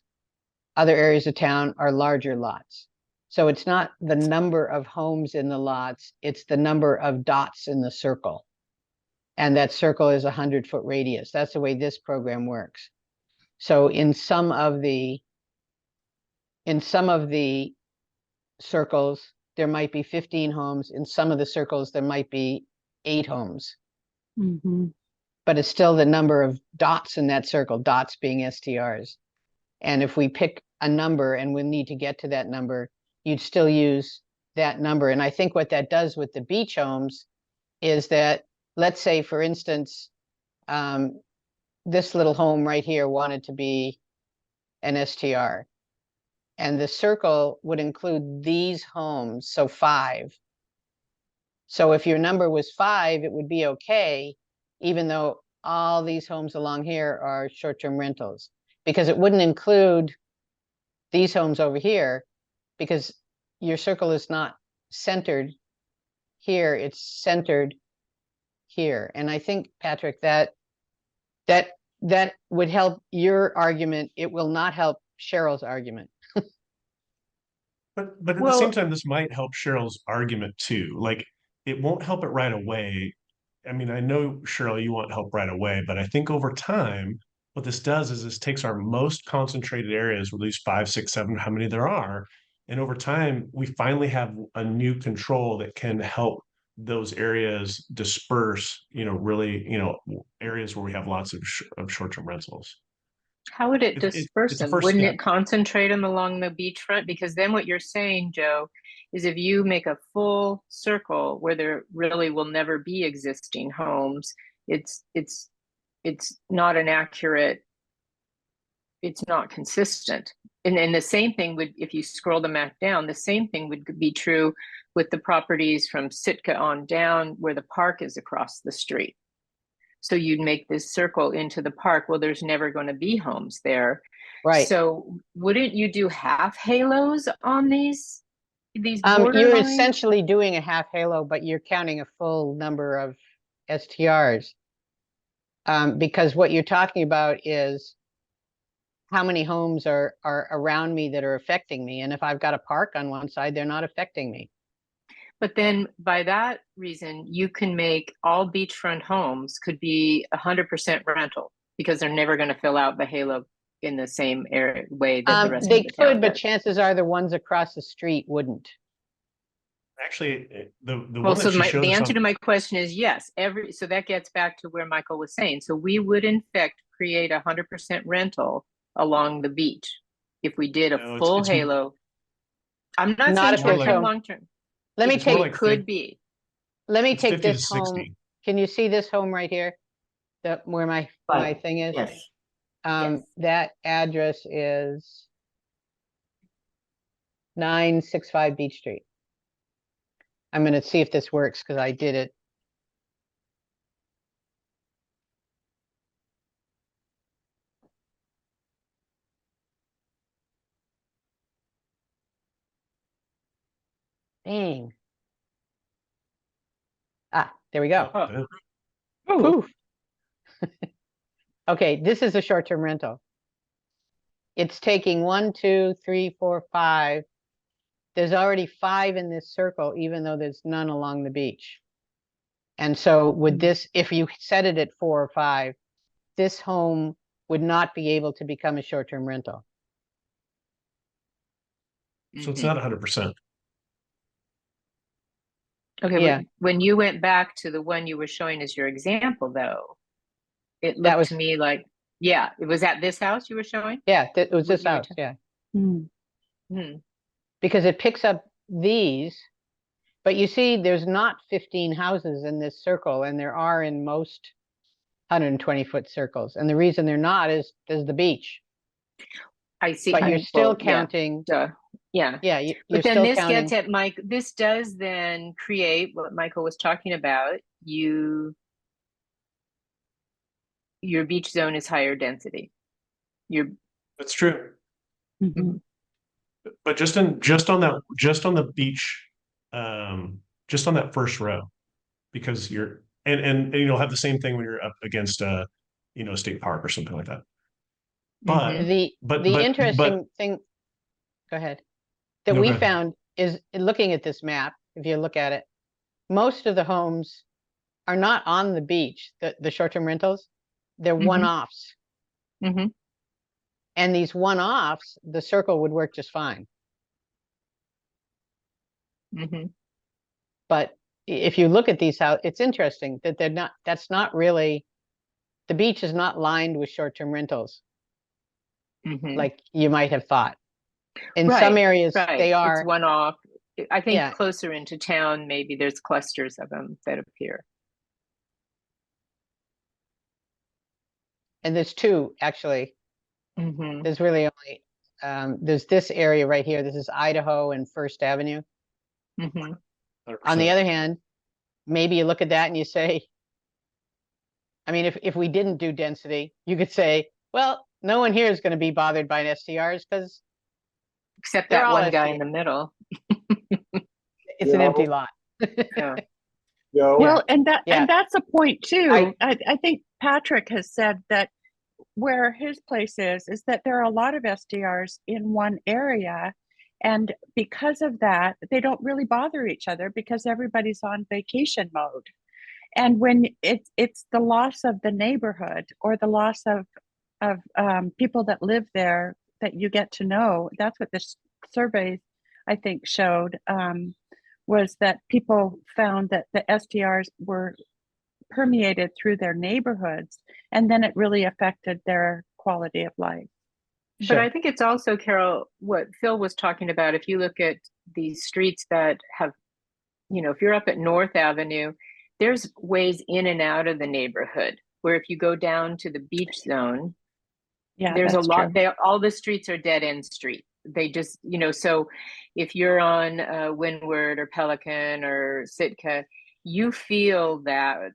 Other areas of town are larger lots. So it's not the number of homes in the lots, it's the number of dots in the circle. And that circle is 100-foot radius. That's the way this program works. So in some of the circles, there might be 15 homes. In some of the circles, there might be 8 homes. But it's still the number of dots in that circle, dots being STRs. And if we pick a number and we need to get to that number, you'd still use that number. And I think what that does with the beach homes is that, let's say, for instance, this little home right here wanted to be an STR. And the circle would include these homes, so 5. So if your number was 5, it would be okay, even though all these homes along here are short-term rentals, because it wouldn't include these homes over here, because your circle is not centered here, it's centered here. And I think, Patrick, that would help your argument. It will not help Cheryl's argument. But at the same time, this might help Cheryl's argument too. Like, it won't help it right away. I mean, I know, Cheryl, you want help right away, but I think over time, what this does is this takes our most concentrated areas, at least 5, 6, 7, how many there are, and over time we finally have a new control that can help those areas disperse, really, areas where we have lots of short-term rentals. How would it disperse it's a them? first Wouldn't step. it concentrate them along the beachfront? Because then what you're saying, Joe, is if you make a full circle where there really will never be existing homes, it's not an accurate, it's not consistent. And the same thing would, if you scroll the map down, the same thing would be true with the properties from Sitka on down where the park is across the street. So you'd make this circle into the park. Well, there's never going to be homes there. Right. So wouldn't you do half halos on these You're borderline? essentially doing a half halo, but you're counting a full number of STRs. Because what you're talking about is how many homes are around me that are affecting me. And if I've got a park on one side, they're not affecting me. But then by that reason, you can make all beachfront homes could be 100% rental because they're never going to fill out the halo in the same area way that the rest They of the town could, but does. chances are the ones across the street wouldn't. Actually, the Well, one so that she showed the us answer on, to my question is yes. So that gets back to where Michael was saying. So we would in fact create 100% rental along the beach if we did a No, full it's halo. I'm not Not saying if there's short term, home. long term. Let me it's more take like Could be. let me it's take 50 to this home. 60. Can you see this home right here? Where my Right. thing is? Yes. Yes. That address is 965 Beach Street. I'm going to see if this works because I did it. Dang. Ah, there we go. Yeah. Poof. Okay, this is a short-term rental. It's taking 1, 2, 3, 4, 5. There's already 5 in this circle, even though there's none along the beach. And so with this, if you set it at 4 or 5, this home would not be able to become a short-term rental. So it's not 100%. Okay, Yeah. but when you went back to the one you were showing as your example, though, it That looked was- to me like, yeah, it was at this house you were showing? Yeah, it was What this you were house, yeah. Hmm. Because it picks up these, but you see there's not 15 houses in this circle, and there are in most 120-foot circles. And the reason they're not is there's the beach. I see. But you're still Well, yeah, counting. duh. Yeah. Yeah, you're But then still this counting. gets at Mike. This does then create what Michael was talking about. Your beach zone is higher density. That's true. Mhm. But just on the beach, just on that first row, because you're and you'll have the same thing when you're up against a state park or something like that. But The interesting thing, go ahead, that No, we go ahead. found is in looking at this map, if you look at it, most of the homes are not on the beach, the short-term rentals, they're Mhm. one-offs. Mm-hmm. And these one-offs, the circle would work just fine. Mm-hmm. But if you look at these houses, it's interesting that that's not really, the beach is not lined with short-term rentals Mm-hmm. like you might have thought. In Right, some areas, right. they are. It's one off. I think Yeah. closer into town, maybe there's clusters of them that appear. And there's 2, actually. Mm-hmm. There's really only, there's this area right here. This is Idaho and First Avenue. Mm-hmm. 100%. On the other hand, maybe you look at that and you say, I mean, if we didn't do density, you could say, well, no one here is going to be bothered by STRs because Except they're that all one guy STR. in the middle. It's an empty lot. Yeah. Joe? Well, and Yeah. that's a point too. I- I think Patrick has said that where his place is that there are a lot of SDRs in one area. And because of that, they don't really bother each other because everybody's on vacation mode. And when it's the loss of the neighborhood or the loss of people that live there that you get to know. That's what this survey, I think, showed, was that people found that the STRs were permeated through their neighborhoods, and then it really affected their quality of life. But I think it's also, Carol, what Phil was talking about. If you look at these streets that have, if you're up at North Avenue, there's ways in and out of the neighborhood, where if you go down to the beach zone, Yeah, there's a that's lot, true. all the streets are dead end street. They just, so if you're on Windward or Pelican or Sitka, you feel that,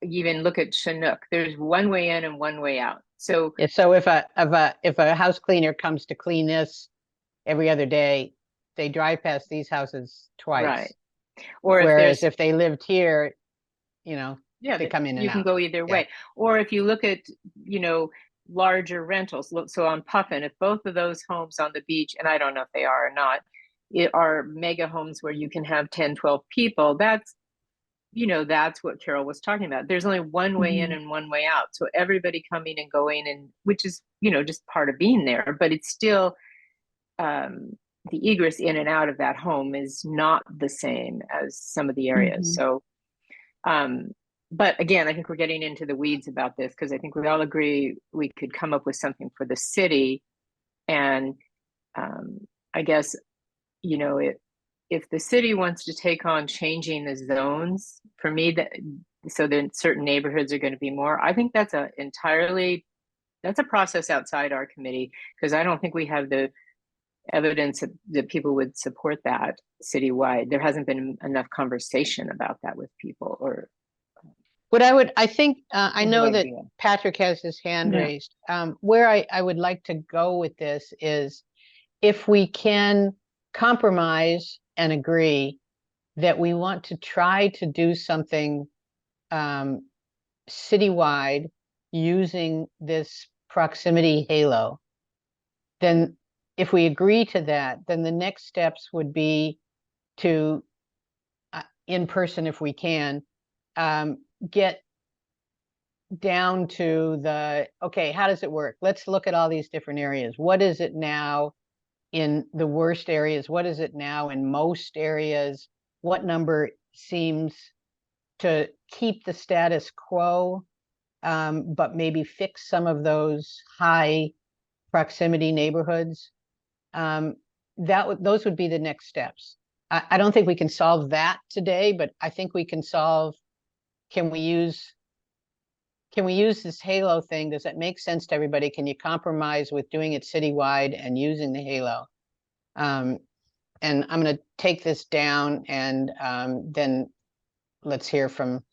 even look at Chinook, there's one way in and one way out. So Yeah, so if a house cleaner comes to clean this every other day, they drive past these houses twice. right. Or if Whereas there's, if they lived here, yeah, they come in and you can out. go either way. Or if you look at, larger rentals, so on Puffin, if both of those homes on the beach, and I don't know if they are or not, are mega homes where you can have 10, 12 people, that's what Carol was talking about. There's only one way in and one way out. So everybody coming and going, and which is, just part of being there, but it's still, the egress in and out of that home is not the same as some of the areas. So, but again, I think we're getting into the weeds about this, because I think we all agree we could come up with something for the city. And I guess, if the city wants to take on changing the zones, for me, that so then certain neighborhoods are going to be more, I think that's a process outside our committee, because I don't think we have the evidence that people would support that citywide. There hasn't been enough conversation about that with people. Or What I think, I know that Patrick has his hand raised. Where I would like to go with this is, if we can compromise and agree that we want to try to do something citywide using this proximity halo, then if we agree to that, then the next steps would be to, in person if we can, get down to okay, how does it work? Let's look at all these different areas. What is it now in the worst areas? What is it now in most areas? What number seems to keep the status quo, but maybe fix some of those high proximity neighborhoods? Those would be the next steps. I don't think we can solve that today, but I think we can solve, can we use this halo thing? Does that make sense to everybody? Can you compromise with doing it citywide and using the halo? And I'm going to take this down, and then let's hear from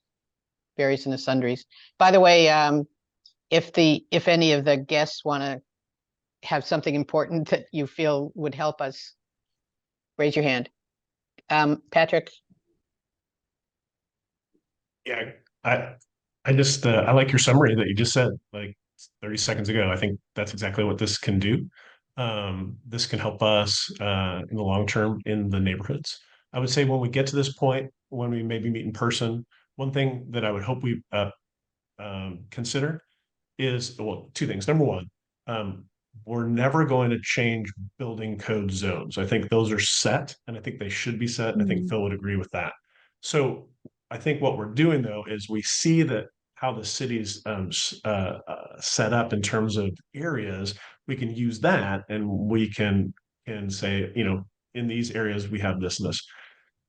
various and the sundries. By the way, if any of the guests want to have something important that you feel would help us, raise your hand. Patrick? Yeah, I just I like your summary that you just said like 30 seconds ago. I think that's exactly what this can do. This can help us in the long term in the neighborhoods. I would say when we get to this point, when we maybe meet in person, one thing that I would hope we consider is, well, two things. Number one, we're never going to change building code zones. I think those are set, and I think they should be set. And I think Phil would agree with that. So I think what we're doing though is we see that how the city's set up in terms of areas. We can use that, and we can say, in these areas we have this and this.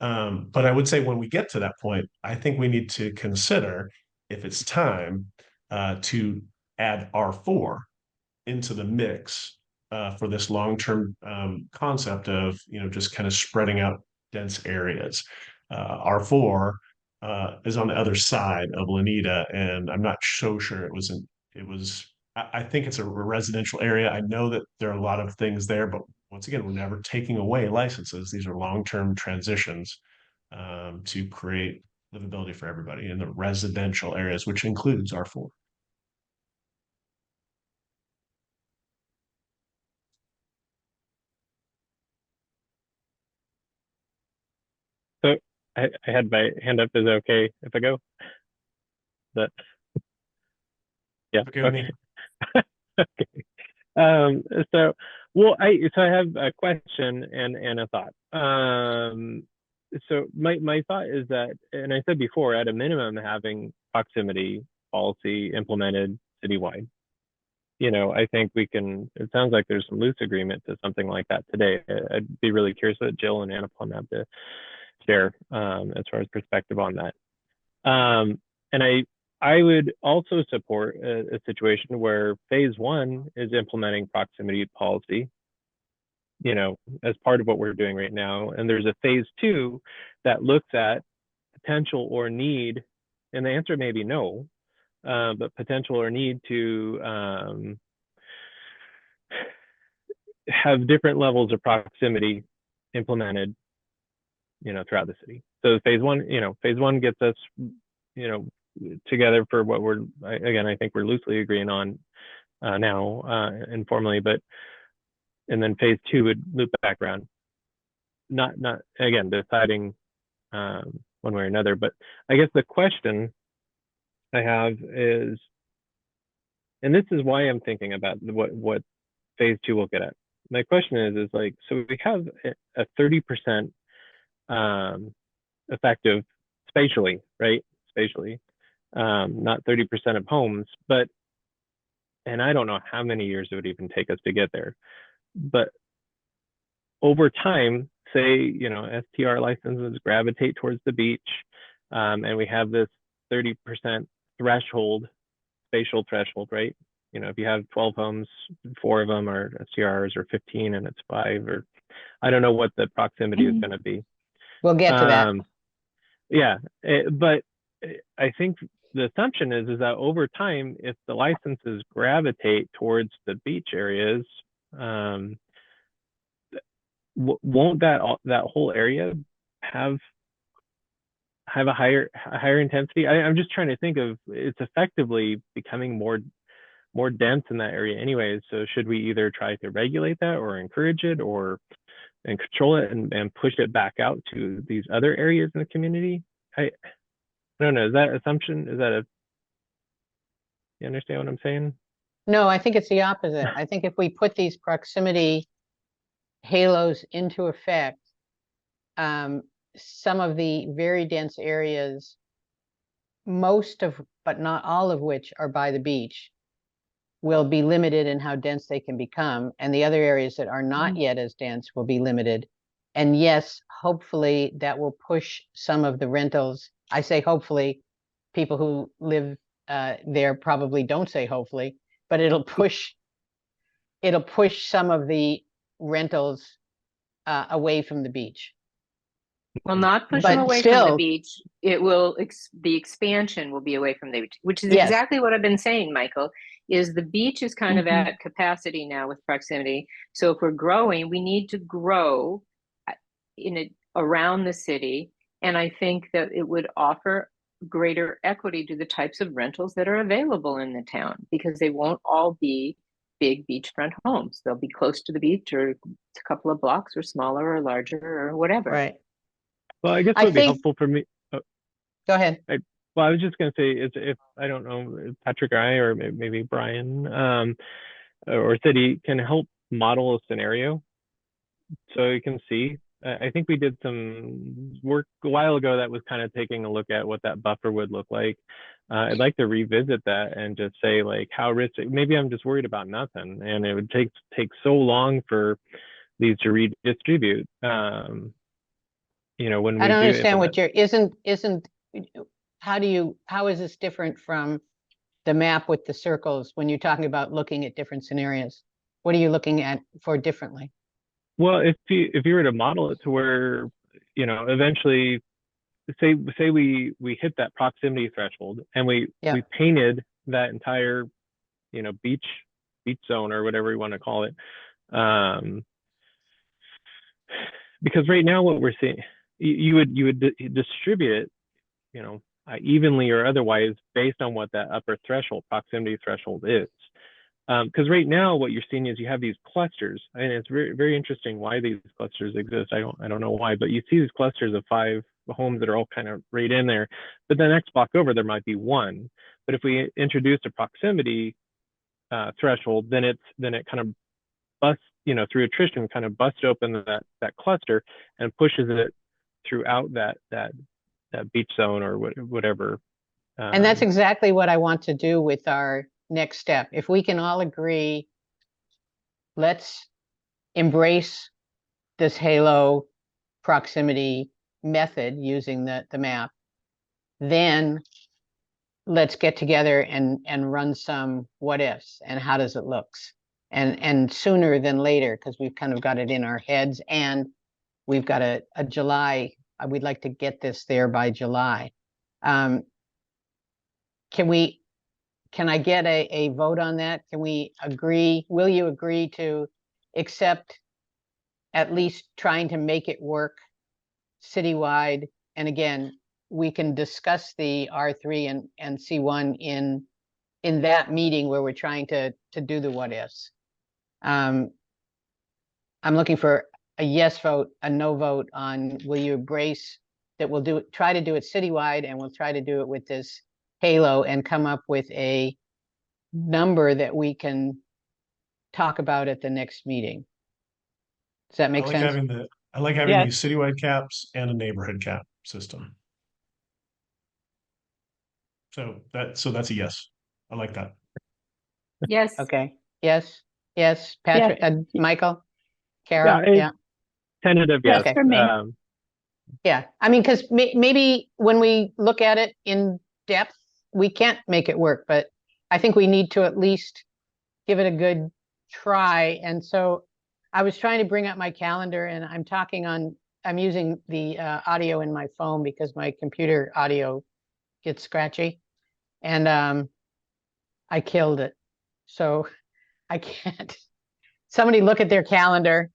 But I would say when we get to that point, I think we need to consider if it's time to add R4 into the mix for this long-term concept of, just kind of spreading out dense areas. R4 is on the other side of Lanita, and I'm not so sure it was. I think it's a residential area. I know that there are a lot of things there, but once again, we're never taking away licenses. These are long-term transitions to create livability for everybody in the residential areas, which includes R4. So I had my hand up. Is it okay if I go? Yeah. Okay. Um, so, well, I have a question and a thought. So my thought is that, and I said before, at a minimum, having proximity policy implemented citywide. I think we can. It sounds like there's some loose agreement to something like that today. I'd be really curious what Jill and Anupam have to share as far as perspective on that. And I would also support a situation where phase one is implementing proximity policy, as part of what we're doing right now. And there's a phase two that looks at potential or need, and the answer may be no, but potential or need to have different levels of proximity implemented, throughout the city. So phase one gets us, together for what I think we're loosely agreeing on now, informally, and then phase two would loop back around, not again deciding one way or another. But I guess the question I have is, and this is why I'm thinking about what phase two will get at. My question is like, so we have a 30% effective spatially, right? Spatially, not 30% of homes, and I don't know how many years it would even take us to get there. But over time, say, STR licenses gravitate towards the beach, and we have this 30% threshold, spatial threshold, right? If you have 12 homes, 4 of them are STRs, or 15 and it's 5, or I don't know what the proximity is going to be. We'll get to that. Yeah, but I think the assumption is that over time, if the licenses gravitate towards the beach areas, won't that whole area have a higher intensity? I'm just trying to think of, it's effectively becoming more dense in that area anyways. So should we either try to regulate that or encourage it and control it and push it back out to these other areas in the community? I don't know. Is that assumption? You understand what I'm saying? No, I think it's the opposite. I think if we put these proximity halos into effect, some of the very dense areas, most of, but not all of which are by the beach, will be limited in how dense they can become. And the other areas that are not yet as dense will be limited. And yes, hopefully that will push some of the rentals. I say hopefully, people who live there probably don't say hopefully, but it'll push some of the rentals away from the beach. Will not push But them away from the still- beach. It will, the expansion will be away from the beach, which is Yes. exactly what I've been saying, Michael, is the beach is kind of at capacity now with proximity. So if we're growing, we need to grow around the city. And I think that it would offer greater equity to the types of rentals that are available in the town, because they won't all be big beachfront homes. They'll be close to the beach, or a couple of blocks, or smaller or larger, or whatever. Right. Well, I guess what would be helpful for me. Go ahead. Well, I was just going to say, is if I don't know, Patrick or I, or maybe Brian, or City can help model a scenario so you can see. I think we did some work a while ago that was kind of taking a look at what that buffer would look like. I'd like to revisit that and just say, like, how risky. Maybe I'm just worried about nothing, and it would take so long for these to redistribute. When we I don't understand implement. how is this different from the map with the circles when you're talking about looking at different scenarios? What are you looking at for differently? Well, if you were to model it to where, eventually, say we hit that proximity threshold and we painted that entire, beach zone, or whatever you want to call it, because right now what we're seeing, you would distribute it, evenly or otherwise based on what that upper proximity threshold is. Because right now what you're seeing is you have these clusters, and it's very, very interesting why these clusters exist. I don't know why, but you see these clusters of 5 homes that are all kind of right in there. But the next block over, there might be one. But if we introduce a proximity threshold, then it kind of busts, through attrition, kind of busts open that cluster and pushes it throughout that beach zone or whatever. And that's exactly what I want to do with our next step. If we can all agree, let's embrace this halo proximity method using the map, then let's get together and run some what ifs and how does it looks, and sooner than later, because we've kind of got it in our heads, and we've got a July. We'd like to get this there by July. Can I get a vote on that? Can we agree? Will you agree to accept at least trying to make it work citywide? And again, we can discuss the R3 and C1 in that meeting where we're trying to do the what ifs. I'm looking for a yes vote, a no vote on will you embrace that we'll try to do it citywide, and we'll try to do it with this halo and come up with a number that we can talk about at the next meeting. Does that make sense? I like having Yes. these citywide caps and a neighborhood cap system. So that's a yes. I like that. Yes. Okay. Yes. Patrick, Michael, Carol. Yeah, Yeah. Tentative, Yes, yes. for me. Yeah. I mean, because maybe when we look at it in depth, we can't make it work, but I think we need to at least give it a good try. And so I was trying to bring up my calendar, and I'm using the audio in my phone because my computer audio gets scratchy, and I killed it. So I can't. Somebody look at their calendar,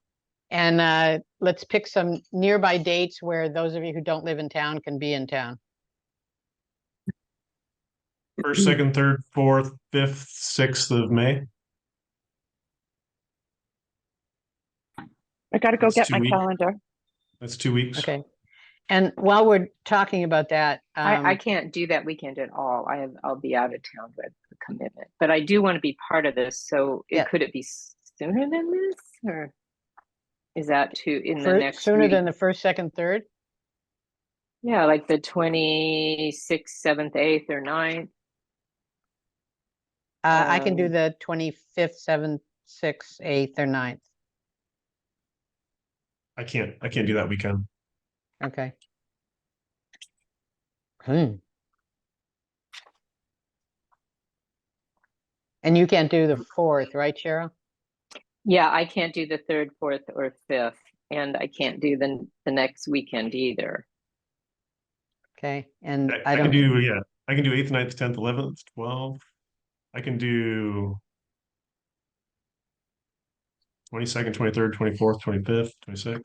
and let's pick some nearby dates where those of you who don't live in town can be in town. First, second, third, fourth, fifth, 6th of May. I gotta go That's get 2 my weeks. calendar. That's 2 weeks. Okay. And while we're talking about that, I can't do that weekend at all. I'll be out of town with a commitment, but I do want to be part of this. So Yeah. could it be sooner than this, or is that in the next sooner week? than the first, second, third? Yeah, like the 26th, 7th, 8th, or 9th. I can do the 25th, 7th, 6th, 8th, or 9th. I can't do that weekend. Okay. And you can't do the 4th, right, Cheryl? Yeah, I can't do the 3rd, 4th, or 5th, and I can't do the next weekend either. Okay. And I can do 8th, 9th, 10th, 11th, 12th. I can do 22nd, 23rd, 24th, 25th, 26th.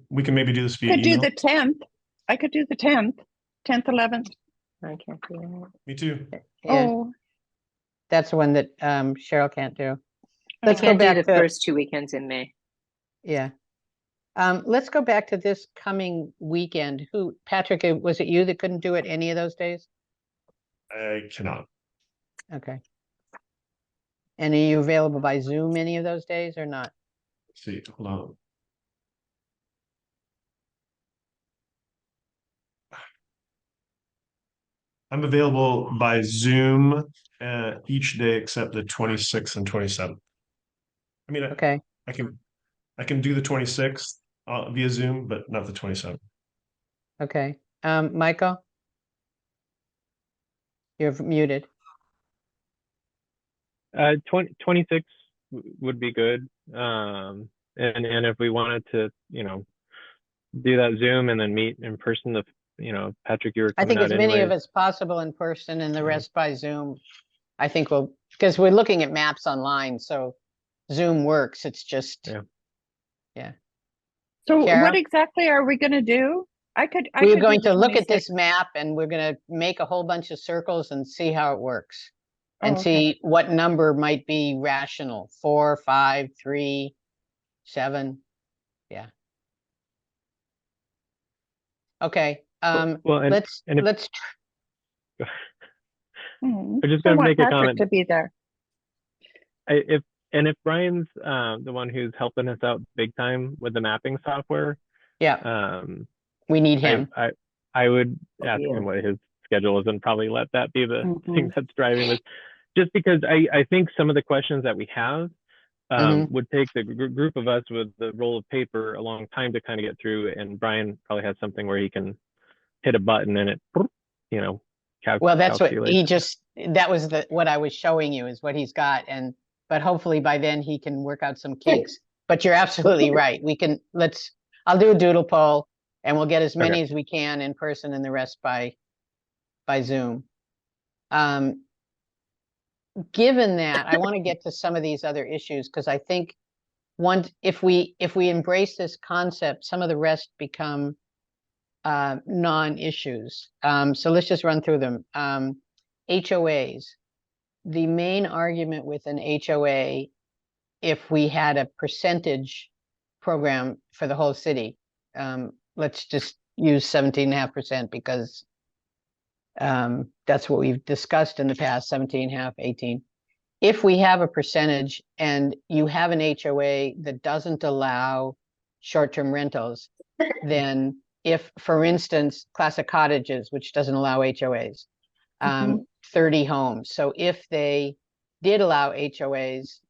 We can maybe do this via Could do email. the 10th. I could do the 10th, 11th. I can't do that. Me too. yeah, Oh, that's the one that Cheryl can't do. I Let's go can't do back the to first 2 weekends in May. yeah. Let's go back to this coming weekend. Patrick, was it you that couldn't do it any of those days? I cannot. Okay. And are you available by Zoom any of those days or not? Let's see, hold on. I'm available by Zoom each day except the 26th and 27th. I mean, Okay. I can do the 26th via Zoom, but not the 27th. Okay. Michael? You're muted. 26 would be good. And if we wanted to, do that Zoom and then meet in person, Patrick, you were I coming think out as many of anyway. us possible in person and the Mhm. rest by Zoom. I think because we're looking at maps online, so Zoom works. It's just, Yeah. so Carol? what exactly are we gonna do? We're do going the to look at 26th. this map and we're going to make a whole bunch of circles and see how it works. And Oh, okay. see what number might be rational. 4, 5, 3, 7. Yeah. Okay. Well, and let's Mhm. I'm just I going to want make a Patrick comment. to be there. If Brian's the one who's helping us out big time with the mapping software, Yeah, we need him. I would ask Yeah. him what his schedule is and probably let that be the thing Mhm. that's driving this. Just because I think some of the questions that we have would take the group of us with the roll of paper a long time to kind of get through, and Brian probably has something where he can hit a button and it, you know, Well, that's what calculates. he just, that was what I was showing you is what he's got. But hopefully by then he can work out some kinks. But you're absolutely right. I'll do a doodle poll and we'll get as many as we can in person and the rest by Zoom. Given that, I want to get to some of these other issues because I think if we embrace this concept, some of the rest become non-issues. So let's just run through them. HOAs. The main argument with an HOA, if we had a percentage program for the whole city, let's just use 17.5% because that's what we've discussed in the past, 17.5, 18. If we have a percentage and you have an HOA that doesn't allow short-term rentals, then if, for instance, classic cottages, which doesn't allow HOAs, 30 homes. So if they did allow HOAs,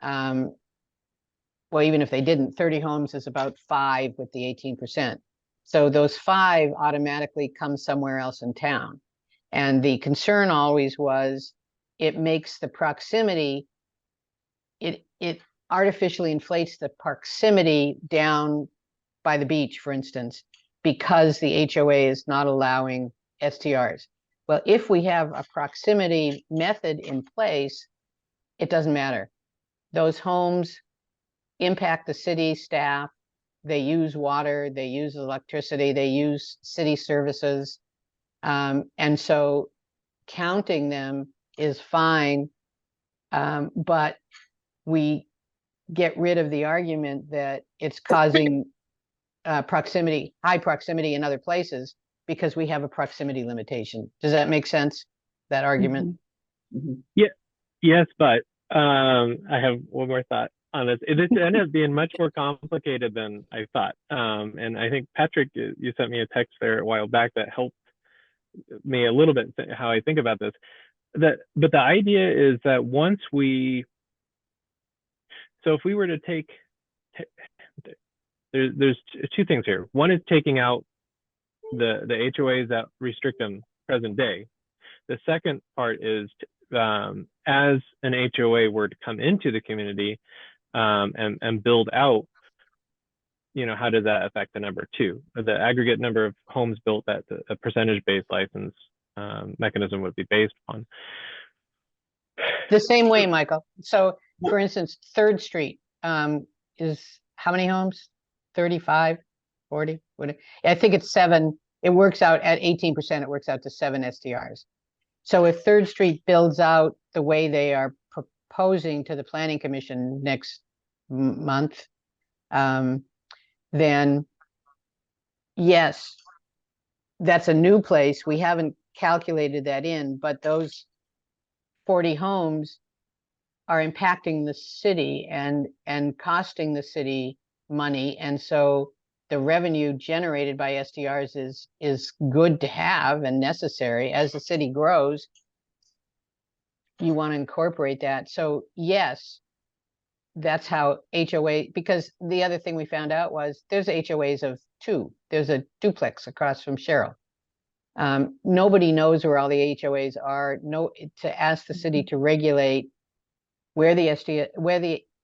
well, even if they didn't, 30 homes is about 5 with the 18%. So those 5 automatically come somewhere else in town. And the concern always was it makes the proximity, it artificially inflates the proximity down by the beach, for instance, because the HOA is not allowing STRs. Well, if we have a proximity method in place, it doesn't matter. Those homes impact the city staff. They use water, they use electricity, they use city services. And so counting them is fine, but we get rid of the argument that it's causing high proximity in other places because we have a proximity limitation. Does that make sense, that argument? Yeah, yes, but I have one more thought on this. This ended up being much more complicated than I thought. And I think, Patrick, you sent me a text there a while back that helped me a little bit how I think about this. But the idea is that so if we were to take, there's 2 things here. One is taking out the HOAs that restrict them present day. The second part is as an HOA were to come into the community and build out, how does that affect the number 2? The aggregate number of homes built that a percentage-based license mechanism would be based on. The same way, Michael. So for instance, 3rd Street is how many homes? 35, 40? I think it's 7. It works out at 18%. It works out to 7 STRs. So if 3rd Street builds out the way they are proposing to the Planning Commission next month, then yes, that's a new place. We haven't calculated that in, but those 40 homes are impacting the city and costing the city money. And so the revenue generated by STRs is good to have and necessary. As the city grows, you want to incorporate that. So yes, that's how HOA, because the other thing we found out was there's HOAs of 2. There's a duplex across from Cheryl. Nobody knows where all the HOAs are. To ask the city to regulate where the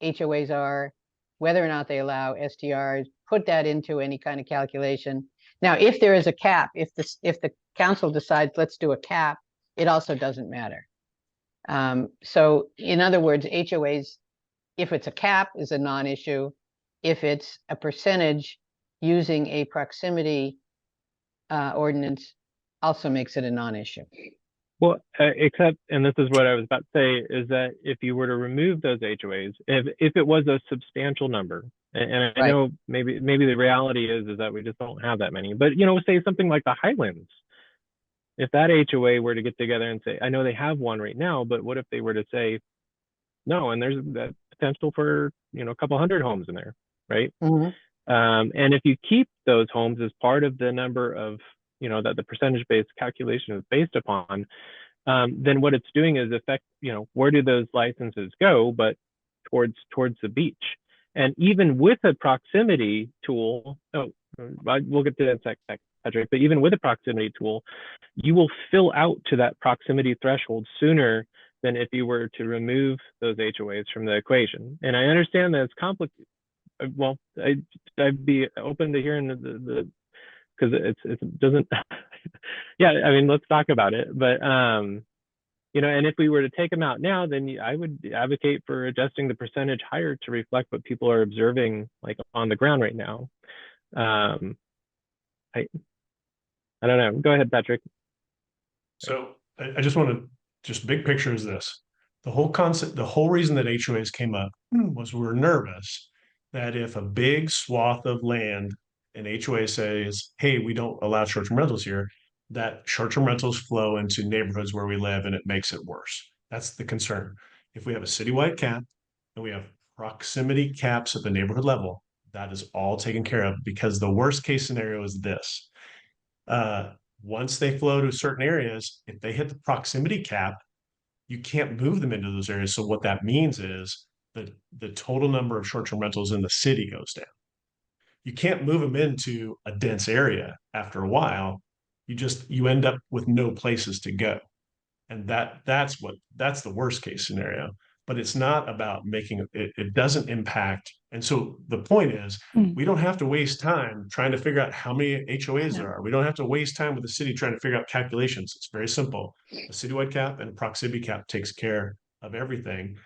HOAs are, whether or not they allow STRs, put that into any kind of calculation. Now, if there is a cap, if the council decides let's do a cap, it also doesn't matter. So in other words, HOAs, if it's a cap, is a non-issue. If it's a percentage using a proximity ordinance, also makes it a non-issue. Well, except, and this is what I was about to say, is that if you were to remove those HOAs, if it was a substantial number, and I know maybe the reality is that we just don't have that many, but say something like the Highlands, if that HOA were to get together and say, I know they have one right now, but what if they were to say, no, and there's that potential for, a couple hundred homes in there, right? Mhm. And if you keep those homes as part of the number of, that the percentage-based calculation is based upon, then what it's doing is where do those licenses go? But towards the beach. And even with a proximity tool, we'll get to that in a sec, Patrick, but even with a proximity tool, you will fill out to that proximity threshold sooner than if you were to remove those HOAs from the equation. And I understand that it's complicated. Well, I'd be open to hearing the because it doesn't. Yeah, I mean, let's talk about it. But and if we were to take them out now, then I would advocate for adjusting the percentage higher to reflect what people are observing, like on the ground right now. I don't know. Go ahead, Patrick. So I just want to just big picture is this. The whole concept, the whole reason that HOAs came up was we're nervous that if a big swath of land an HOA says, hey, we don't allow short-term rentals here, that short-term rentals flow into neighborhoods where we live and it makes it worse. That's the concern. If we have a citywide cap and we have proximity caps at the neighborhood level, that is all taken care of, because the worst case scenario is this. Once they flow to certain areas, if they hit the proximity cap, you can't move them into those areas. So what that means is that the total number of short-term rentals in the city goes down. You can't move them into a dense area after a while. You end up with no places to go. And that's the worst case scenario. But it's not about making it, it doesn't impact. And so the point is, we don't have to waste time trying to figure out how many HOAs there are. We don't have to waste time with the city trying to figure out calculations. It's very simple. A citywide cap and a proximity cap takes care of everything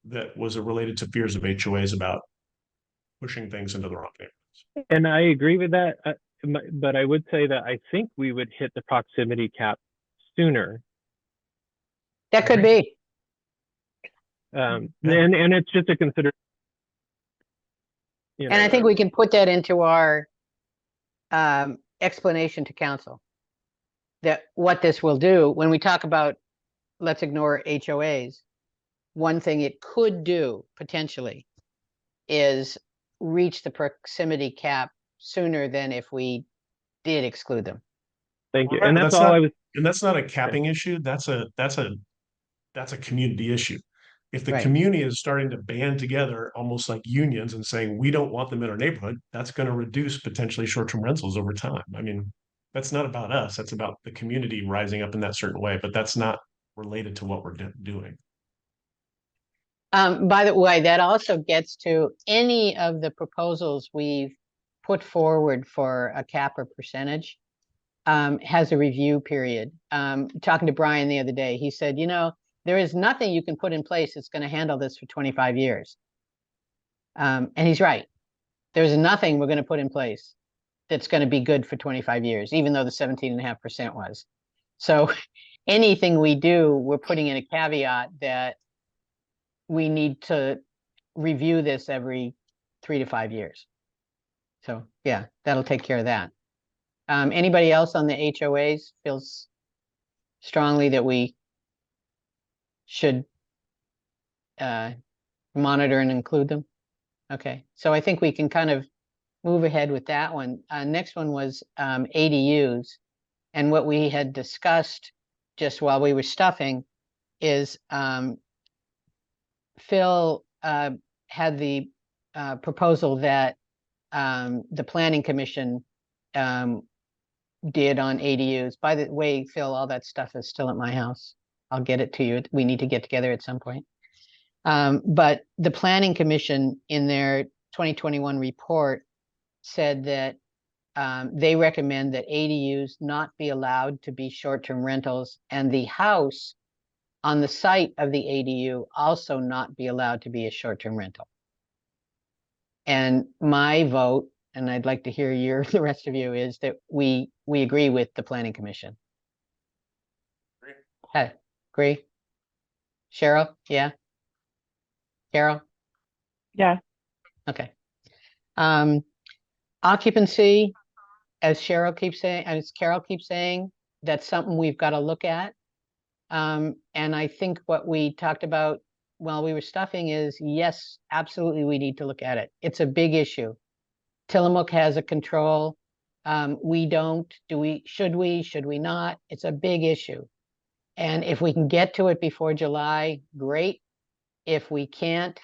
that was related to fears of HOAs about pushing things into the wrong neighborhoods. And I agree with that. But I would say that I think we would hit the proximity cap sooner. That could be. And it's just a consider. And I think we can put that into our explanation to council, that what this will do when we talk about, let's ignore HOAs. One thing it could do potentially is reach the proximity cap sooner than if we did exclude them. Thank you. Well, And that's all I was. And that's not a capping issue. That's a community issue. If the Right. community is starting to band together almost like unions and saying we don't want them in our neighborhood, that's going to reduce potentially short-term rentals over time. I mean, that's not about us. That's about the community rising up in that certain way, but that's not related to what we're doing. By the way, that also gets to any of the proposals we've put forward for a cap or percentage has a review period. Talking to Brian the other day, he said, there is nothing you can put in place that's going to handle this for 25 years. And he's right. There's nothing we're going to put in place that's going to be good for 25 years, even though the 17.5% was. So anything we do, we're putting in a caveat that we need to review this every 3 to 5 years. So yeah, that'll take care of that. Anybody else on the HOAs feels strongly that we should monitor and include them? Okay, so I think we can kind of move ahead with that one. Next one was ADUs. And what we had discussed just while we were stuffing is Phil had the proposal that the Planning Commission did on ADUs. By the way, Phil, all that stuff is still at my house. I'll get it to you. We need to get together at some point. But the Planning Commission in their 2021 report said that they recommend that ADUs not be allowed to be short-term rentals, and the house on the site of the ADU also not be allowed to be a short-term rental. And my vote, and I'd like to hear the rest of you, is that we agree with the Planning Commission. Hey, agree? Cheryl? Yeah? Carol? Yeah. Okay. Occupancy, as Carol keeps saying, that's something we've got to look at. And I think what we talked about while we were stuffing is, yes, absolutely, we need to look at it. It's a big issue. Tillamook has a control. We don't. Should we not? It's a big issue. And if we can get to it before July, great. If we can't,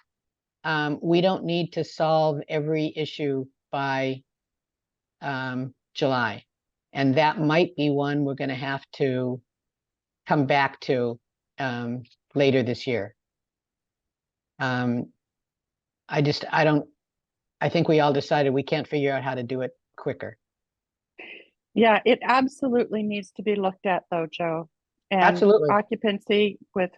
we don't need to solve every issue by July. And that might be one we're going to have to come back to later this year. I think we all decided we can't figure out how to do it quicker. Yeah, it absolutely needs to be looked at though, Joe. And Absolutely. occupancy with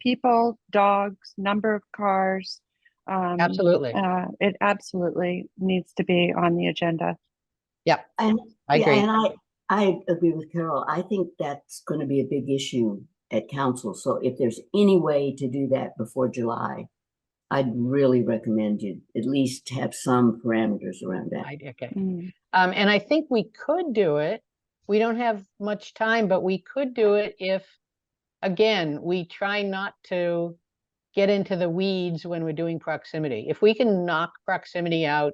people, dogs, number of cars. Absolutely. It absolutely needs to be on the agenda. Yeah, And I agree. and I agree with Carol. I think that's going to be a big issue at council. So if there's any way to do that before July, I'd really recommend you at least have some parameters around that. Okay. Mm. And I think we could do it. We don't have much time, but we could do it if, again, we try not to get into the weeds when we're doing proximity. If we can knock proximity out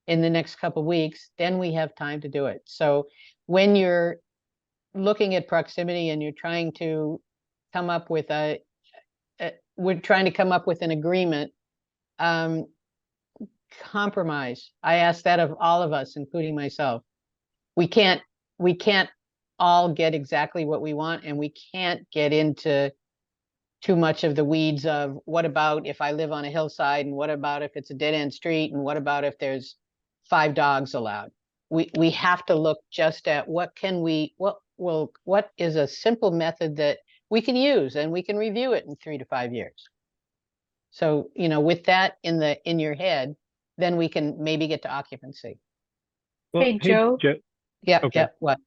in the next couple of weeks, then we have time to do it. So when you're looking at proximity and you're trying to come up with we're trying to come up with an agreement, compromise. I ask that of all of us, including myself. We can't all get exactly what we want, and we can't get into too much of the weeds of what about if I live on a hillside, and what about if it's a dead-end street, and what about if there's 5 dogs allowed. We have to look just at what is a simple method that we can use, and we can review it in 3 to 5 years. So, with that in your head, then we can maybe get to occupancy. Well, Hey, Joe. Yeah, Okay. yeah, what?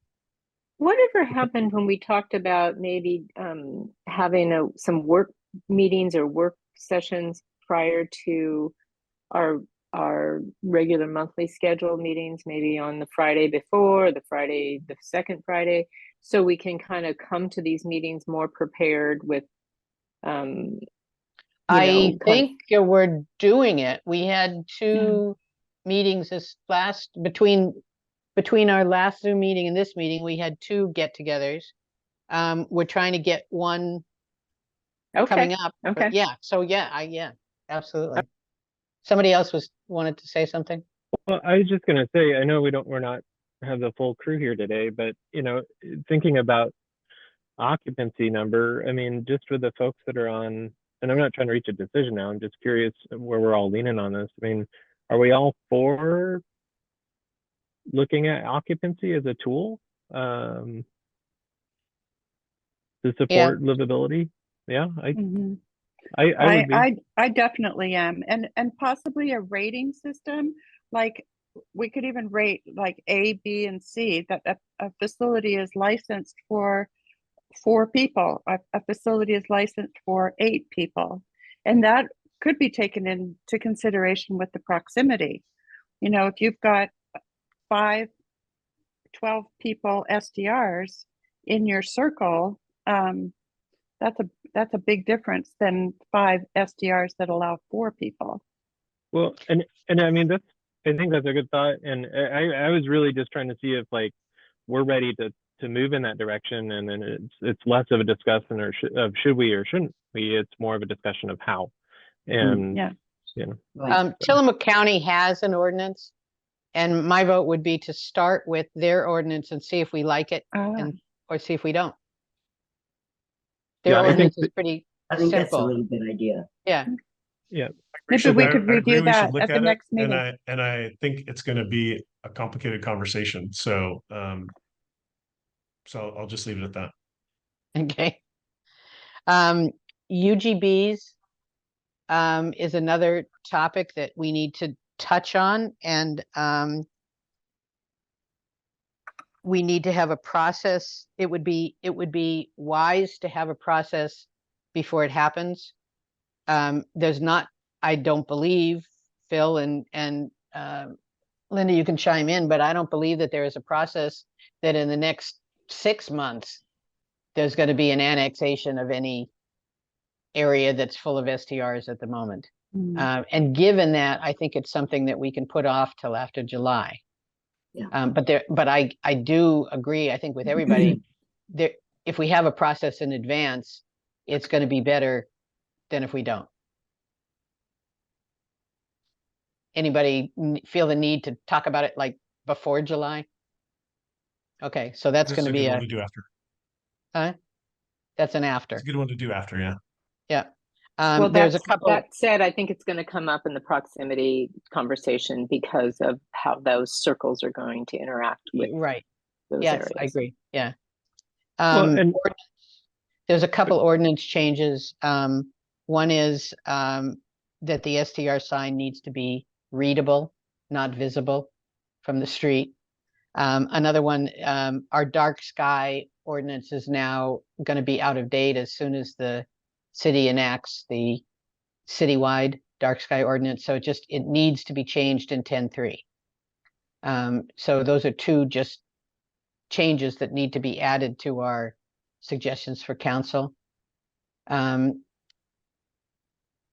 Whatever happened when we talked about maybe having some work meetings or work sessions prior to our regular monthly scheduled meetings, maybe on the Friday before, the second Friday, so we can kind of come to these meetings more prepared with I think we're doing it. We had 2 meetings between our last Zoom meeting and this meeting, we had 2 get-togethers. We're trying to get one coming up. Okay. But yeah. So yeah, absolutely. Somebody else wanted to say something. Well, I was just gonna say, I know we're not have the full crew here today, but thinking about occupancy number, I mean, just with the folks that are on, and I'm not trying to reach a decision now, I'm just curious where we're all leaning on this. I mean, are we all for looking at occupancy as a tool to support livability? Yeah, I would be. I definitely am, and possibly a rating system. Like we could even rate like A, B, and C. That a facility is licensed for 4 people. A facility is licensed for 8 people, and that could be taken into consideration with the proximity. If you've got 12 people SDRs in your circle, that's a big difference than 5 SDRs that allow 4 people. Well, and I mean, I think that's a good thought. And I was really just trying to see if we're ready to move in that direction. And then it's less of a discussion of should we or shouldn't we, it's more of a discussion of how. And yeah. Right. Tillamook County has an ordinance, and my vote would be to start with their ordinance and see if we like it or see if we don't. Their ordinance is pretty I think that's a simple. really good idea. Yeah. Maybe we could review that at the next meeting. And I think it's going to be a complicated conversation. So, so I'll just leave it at that. Okay. UGBs is another topic that we need to touch on, and we need to have a process. It would be wise to have a process before it happens. There's not, I don't believe, Phil and Linda, you can chime in, but I don't believe that there is a process that in the next 6 months, there's going to be an annexation of any area that's full of STRs at the moment. And given that, I think it's something that we can put off till after July. Yeah. But I do agree, I think with everybody, there, if we have a process in advance, it's going to be better than if we don't. Anybody feel the need to talk about it like before July? Okay, so that's This going is to a be good a, one to do after. that's an after. It's a good one to do after, yeah. Yeah. Well, There's a couple. that said, I think it's going to come up in the proximity conversation because of how those circles are going to interact with Right. those Yes, areas. I agree. Yeah. Well, and There's a couple ordinance changes. One is that the STR sign needs to be readable, not visible from the street. Another one, our dark sky ordinance is now going to be out of date as soon as the city enacts the citywide dark sky ordinance. So it needs to be changed in 10.3. So those are two just changes that need to be added to our suggestions for council.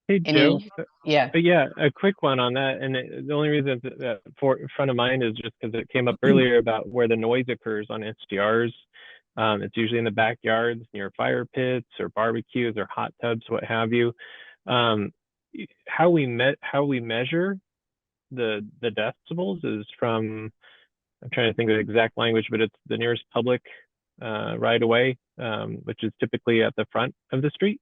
hey, Joe. Yeah. But yeah, a quick one on that. And the only reason that for front of mind is just because it came up earlier about where the noise occurs on STRs. It's usually in the backyards near fire pits or barbecues or hot tubs, what have you. How we measure the decibels is from, I'm trying to think of the exact language, but it's the nearest public right away, which is typically at the front of the street.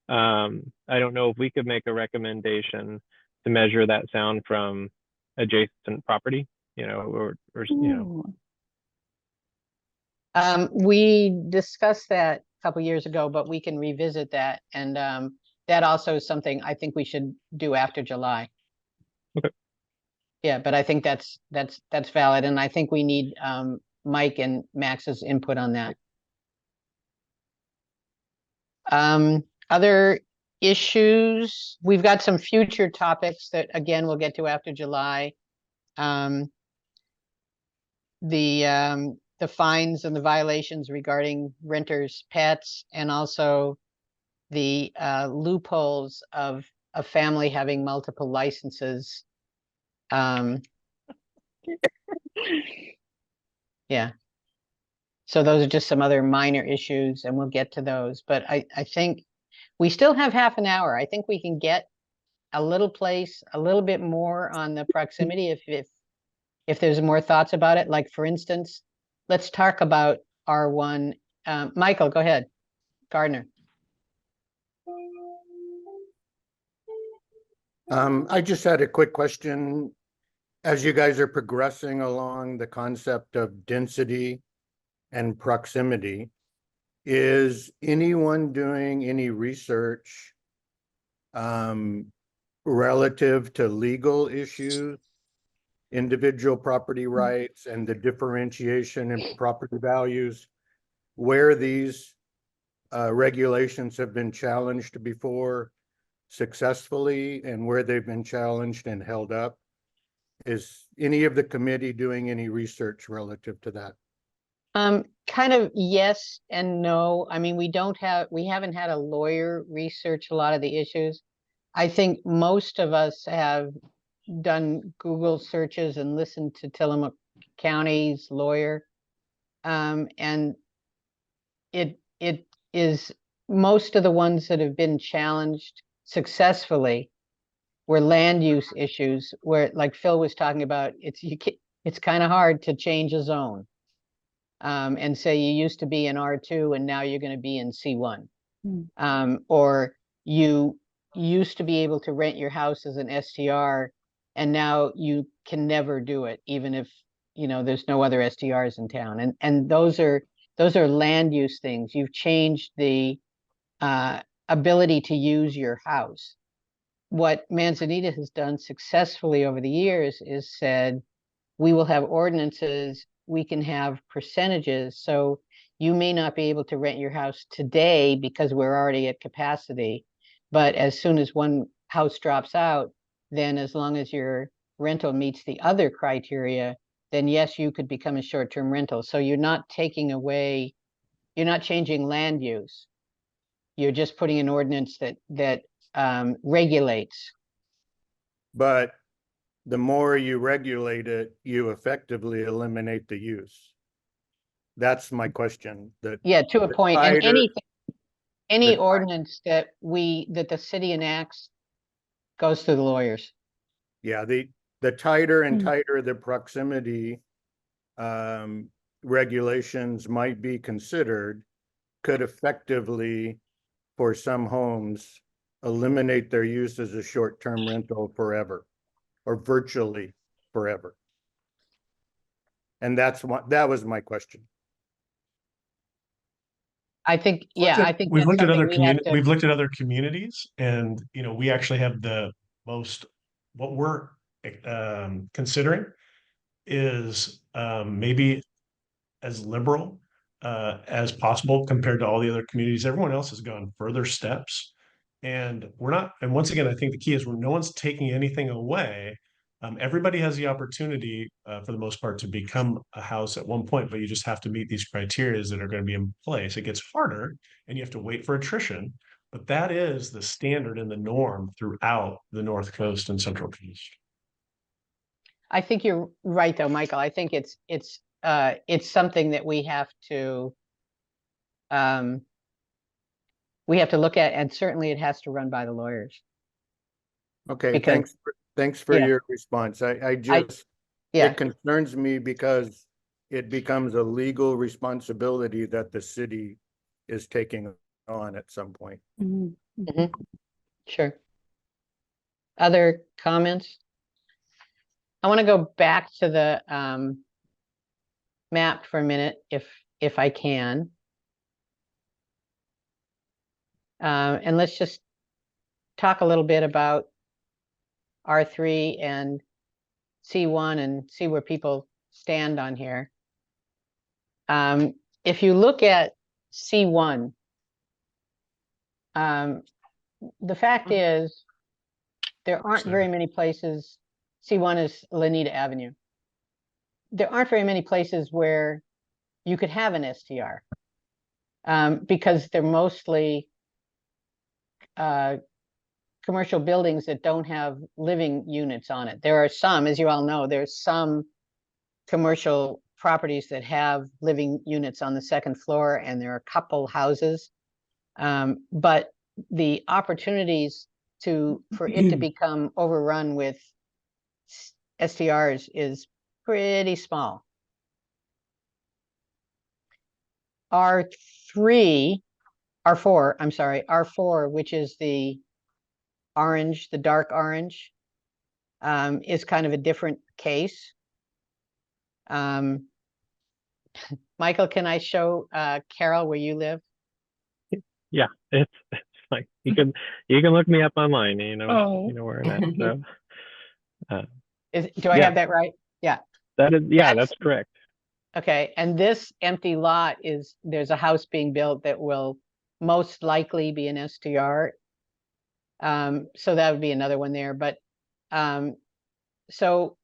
I don't know if we could make a recommendation to measure that sound from adjacent property, or We discussed that a couple years ago, but we can revisit that. And that also is something I think we should do after July. Okay. Yeah, but I think that's valid. And I think we need Mike and Max's input on that. Other issues, we've got some future topics that again we'll get to after July. The fines and the violations regarding renters' pets, and also the loopholes of a family having multiple licenses. Yeah. So those are just some other minor issues, and we'll get to those. But I think we still have half an hour. I think we can get a little bit more on the proximity if there's more thoughts about it. Like, for instance, let's talk about R1. Michael, go ahead. Gardner. I just had a quick question. As you guys are progressing along the concept of density and proximity, is anyone doing any research relative to legal issues, individual property rights, and the differentiation in property values, where these regulations have been challenged before successfully and where they've been challenged and held up? Is any of the committee doing any research relative to that? Kind of yes and no. I mean, we haven't had a lawyer research a lot of the issues. I think most of us have done Google searches and listened to Tillamook County's lawyer. And it is most of the ones that have been challenged successfully were land use issues, where, like Phil was talking about, it's kind of hard to change a zone and say you used to be in R2 and now you're going to be in C1. Or you used to be able to rent your house as an STR and now you can never do it, even if there's no other STRs in town. And those are land use things. You've changed the ability to use your house. What Manzanita has done successfully over the years is said, we will have ordinances, we can have percentages. So you may not be able to rent your house today because we're already at capacity. But as soon as one house drops out, then as long as your rental meets the other criteria, then yes, you could become a short-term rental. So you're not taking away, you're not changing land use. You're just putting an ordinance that regulates. But the more you regulate it, you effectively eliminate the use. That's my question. That Yeah, to a the point. And tighter- any the- ordinance that the city enacts goes through the lawyers. Yeah, the tighter and Mm. tighter the proximity regulations might be considered, could effectively, for some homes, eliminate their use as a short-term rental forever, or virtually forever. And that was my question. I think, yeah, I think we've that's looked at something other we have to. we've looked at other communities, and we actually have the most. What we're considering is maybe as liberal as possible compared to all the other communities. Everyone else has gone further steps, and we're not. And once again, I think the key is no one's taking anything away. Everybody has the opportunity, for the most part, to become a house at one point, but you just have to meet these criteria that are going to be in place. It gets harder, and you have to wait for attrition, but that is the standard and the norm throughout the North Coast and Central Coast. I think you're right, though, Michael. I think it's something that we have to look at, and certainly it has to run by the lawyers. Okay, Because- thanks for yeah. your response. I just, Yeah, it concerns me because it becomes a legal responsibility that the city is taking on at some point. Mhm. sure. Other comments? I want to go back to the map for a minute, if I can. And let's just talk a little bit about R3 and C1 and see where people stand on here. If you look at C1, the fact is there aren't very many places. C1 is Lanita Avenue. There aren't very many places where you could have an STR because they're mostly commercial buildings that don't have living units on it. There are some, as you all know, there's some commercial properties that have living units on the second floor, and there are a couple houses. But the opportunities for it to become overrun with STRs is pretty small. R4, which is the orange, the dark orange, is kind of a different case. Michael, can I show Carol where you live? Yeah, it's like you can look me up online. Oh. You know where I'm at. So, Do I yeah. have that right? Yeah. That's correct. Okay, and this empty lot there's a house being built that will most likely be an STR. So that would be another one there. But so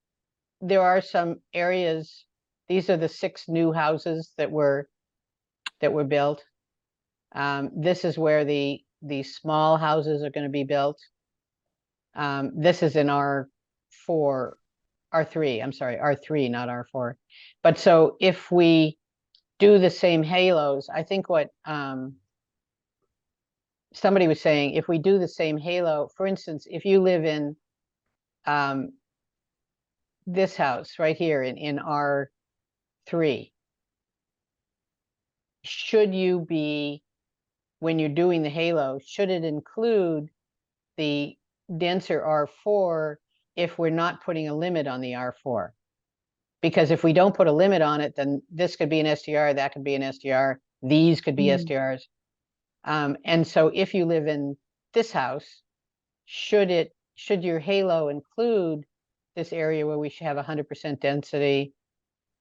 there are some areas. These are the 6 new houses that were built. This is where the small houses are going to be built. This is in R3, I'm sorry, R3, not R4. But so if we do the same halos, I think what somebody was saying, if we do the same halo, for instance, if you live in this house right here in R3, should you be, when you're doing the halo, should it include the denser R4 if we're not putting a limit on the R4? Because if we don't put a limit on it, then this could be an STR, that could be an STR, these could be STRs. And so if you live in this house, should your halo include this area where we should have 100% density,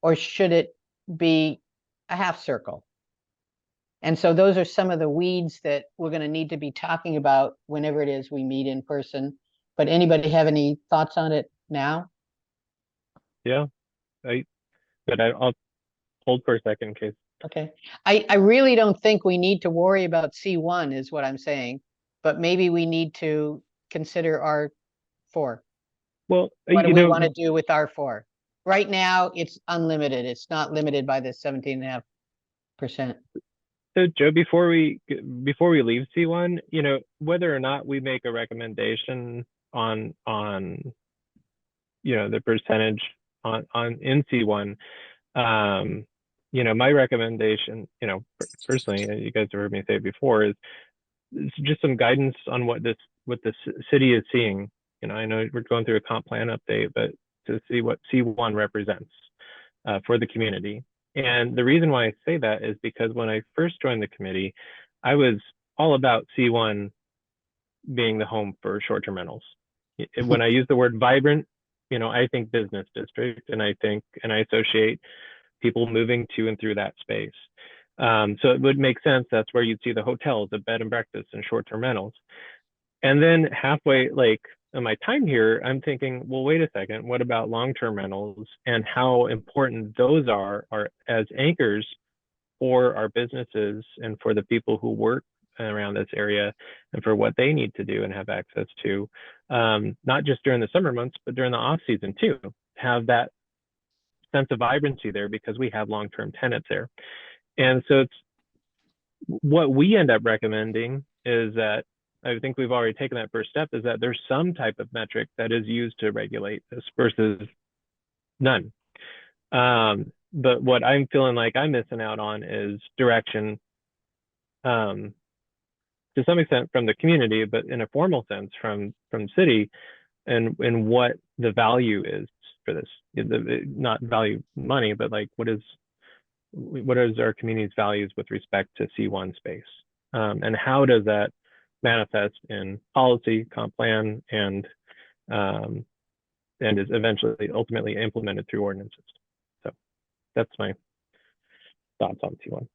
or should it be a half circle? And so those are some of the weeds that we're going to need to be talking about whenever it is we meet in person. But anybody have any thoughts on it now? Yeah, I but I'll hold for a second in case. Okay. I really don't think we need to worry about C1 is what I'm saying, but maybe we need to consider R4. Well, What do you we know, want to do with R4? Right now, it's unlimited. It's not limited by the 17.5%. so Joe, before we leave C1, you know, whether or not we make a recommendation on you know, the percentage on in C1, you know, my recommendation, you know, personally, you guys have heard me say it before, is just some guidance on what the city is seeing. You know, I know we're going through a comp plan update, but to see what C1 represents for the community. And the reason why I say that is because when I first joined the committee, I was all about C1 being the home for short-term rentals. When I use the word vibrant, you know, I think business district, and I associate people moving to and through that space. So it would make sense. That's where you'd see the hotels, the bed and breakfast, and short-term rentals. And then halfway, like in my time here, I'm thinking, well, wait a second, what about long-term rentals and how important those are as anchors for our businesses and for the people who work around this area and for what they need to do and have access to, not just during the summer months, but during the off season too, have that sense of vibrancy there because we have long-term tenants there. And so it's what we end up recommending is that I think we've already taken that first step, is that there's some type of metric that is used to regulate this versus none. But what I'm feeling like I'm missing out on is direction, to some extent from the community, but in a formal sense from city, and what the value is for this. Not value money, but like what is our community's values with respect to C1 space, and how does that manifest in policy, comp plan, and is eventually ultimately implemented through ordinances. So that's my thoughts on C1.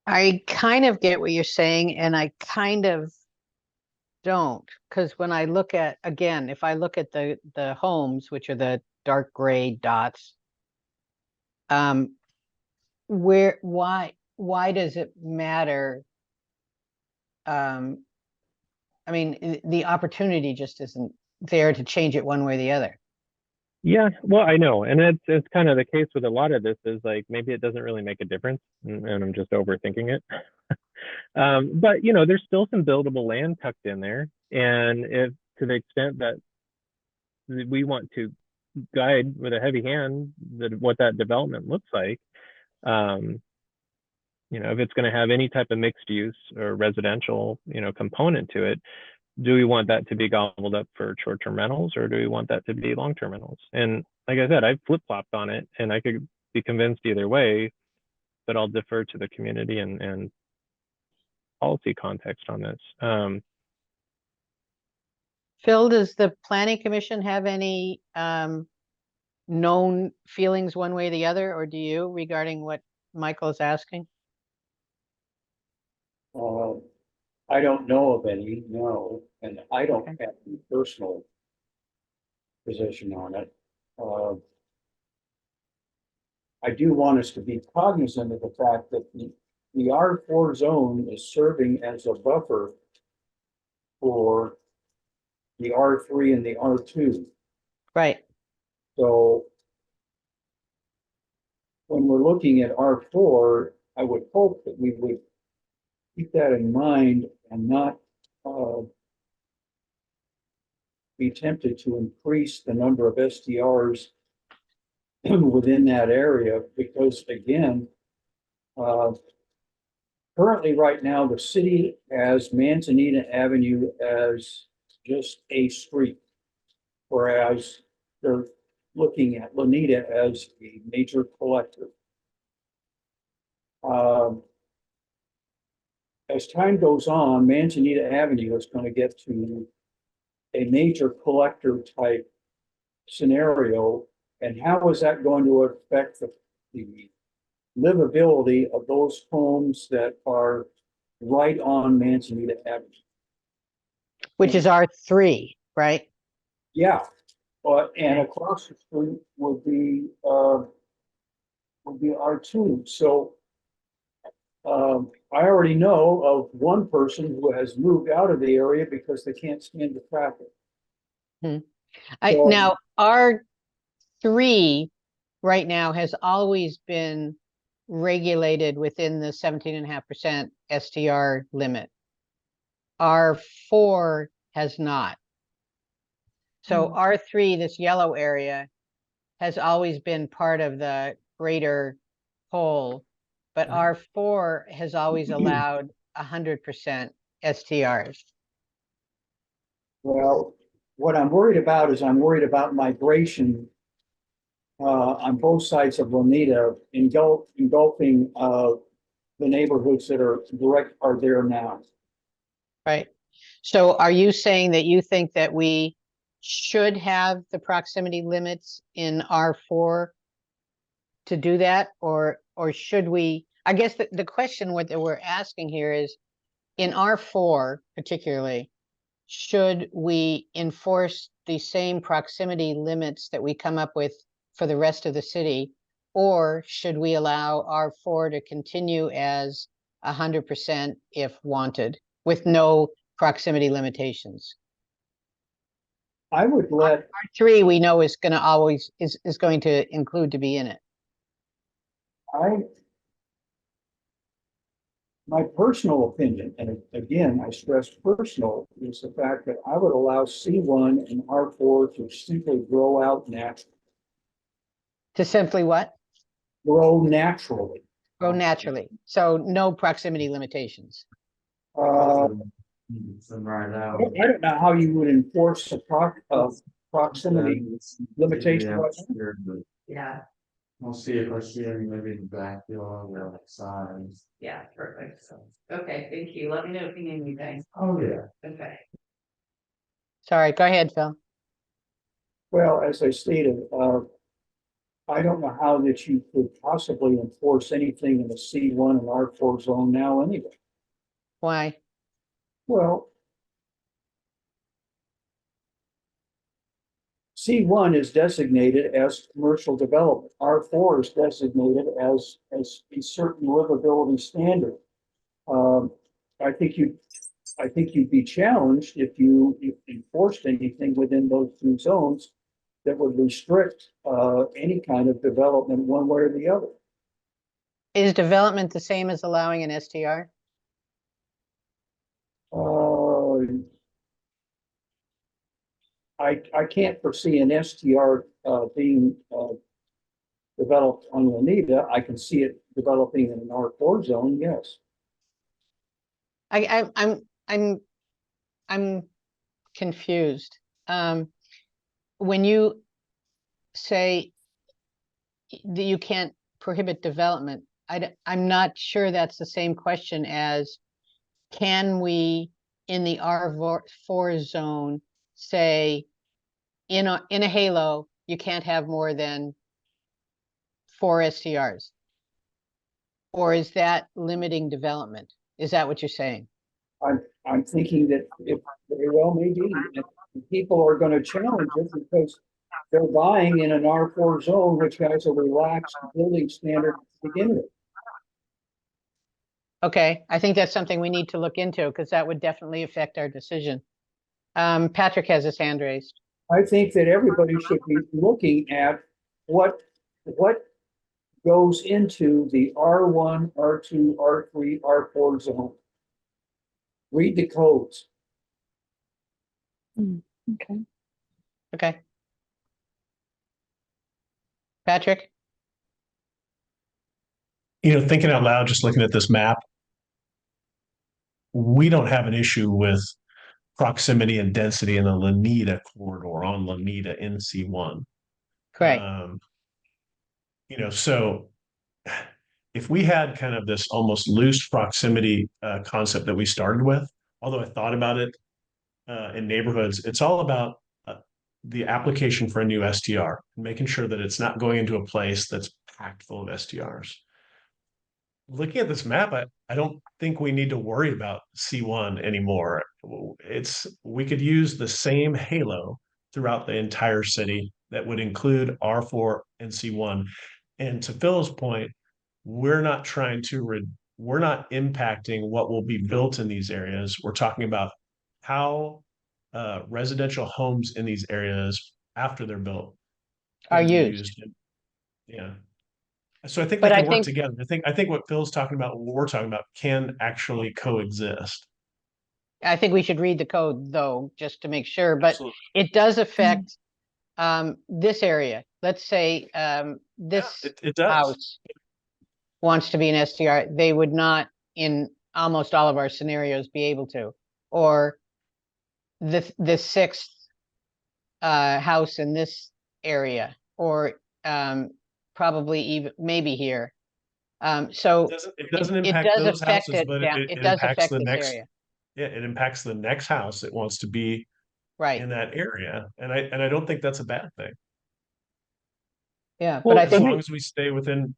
I kind of get what you're saying, and I kind of don't, because when I look at, again, if I look at the homes, which are the dark gray dots, why does it matter? I mean, the opportunity just isn't there to change it one way or the other. Yeah, well, I know, and it's kind of the case with a lot of this, is like maybe it doesn't really make a difference, and I'm just overthinking it. But you know, there's still some buildable land tucked in there, and if to the extent that we want to guide with a heavy hand what that development looks like, you know, if it's going to have any type of mixed use or residential, you know, component to it, do we want that to be gobbled up for short-term rentals, or do we want that to be long-term rentals? And like I said, I've flip-flopped on it, and I could be convinced either way, but I'll defer to the community and policy context on this. Phil, does the planning commission have any known feelings one way or the other, or do you, regarding what Michael is asking? I don't know of any, no, and I don't Okay. have any personal position on it. I do want us to be cognizant of the fact that the R4 zone is serving as a buffer for the R3 and the R2. Right. So when we're looking at R4, I would hope that we would keep that in mind and not be tempted to increase the number of STRs within that area, because again, currently right now, the city has Manzanita Avenue as just a street, whereas they're looking at Lanita as a major collector. As time goes on, Manzanita Avenue is going to get to a major collector type scenario. And how is that going to affect the livability of those homes that are right on Manzanita Avenue? Which is R3, right? Yeah, And across the street would be R2. So I already know of one person who has moved out of the area because they can't stand the traffic. So- Now, R3 right now has always been regulated within the 17.5% STR limit. R4 has not. So R3, this yellow area, has always been part of the greater whole, but R4 has always allowed 100% STRs. Well, what I'm worried about is I'm worried about migration on both sides of Lanita, engulfing the neighborhoods that are there now. Right. So are you saying that you think that we should have the proximity limits in R4 to do that? Or should we, I guess the question what that we're asking here is, in R4 particularly, should we enforce the same proximity limits that we come up with for the rest of the city? Or should we allow R4 to continue as 100% if wanted, with no proximity limitations? I would let, R3 we know is going to always is going to include to be in it. my personal opinion, and again, I stress personal, is the fact that I would allow C1 and R4 to simply grow out naturally. To simply what? Grow naturally. Grow naturally. So no proximity limitations. I don't know how you would enforce a proximity limitation. Yeah. We'll see if I see any maybe in the backyard or like signs. Yeah, perfect. So, okay, thank you. Let me know if you need anything. Oh, yeah. Okay. Sorry, go ahead, Phil. Well, as I stated, I don't know how that you could possibly enforce anything in the C1 and R4 zone now anyway. Why? Well, C1 is designated as commercial development. R4 is designated as a certain livability standard. I think you'd be challenged if you enforced anything within those two zones that would restrict any kind of development one way or the other. Is development the same as allowing an STR? I can't foresee an STR being developed on Lanita. I can see it developing in an R4 zone, yes. I'm confused. When you say that you can't prohibit development, I'm not sure that's the same question as, can we in the R4 zone say in a halo you can't have more than 4 STRs? Or is that limiting development? Is that what you're saying? I'm thinking that it very well may be. And people are going to challenge it because they're buying in an R4 zone, which has a relaxed building standard to begin with. Okay, I think that's something we need to look into because that would definitely affect our decision. Patrick has his hand raised. I think that everybody should be looking at what goes into the R1, R2, R3, R4 zone. Read the codes. Okay. Okay. Patrick? Thinking out loud, just looking at this map, we don't have an issue with proximity and density in the Lanita corridor on Lanita in C1. Correct. So if we had kind of this almost loose proximity concept that we started with, although I thought about it in neighborhoods, it's all about the application for a new STR, making sure that it's not going into a place that's packed full of STRs. Looking at this map, I don't think we need to worry about C1 anymore. We could use the same halo throughout the entire city that would include R4 and C1. And to Phil's point, we're not trying to we're not impacting what will be built in these areas. We're talking about how residential homes in these areas after they're built Are can be used. Yeah. So I think But they I can work think- together. I think what Phil's talking about, what we're talking about, can actually coexist. I think we should read the code though, just to make sure, but Absolutely. it does affect this area. Let's say this It does. house wants to be an STR. They would not, in almost all of our scenarios, be able to. Or the sixth house in this area, or probably even maybe here. So It doesn't it impact does those affect houses, it but down. it It does impacts affect the this next. area, Yeah, it impacts the next house that wants to be right? in that area, and I don't think that's a bad thing. Yeah, Well, but I As think long as we stay within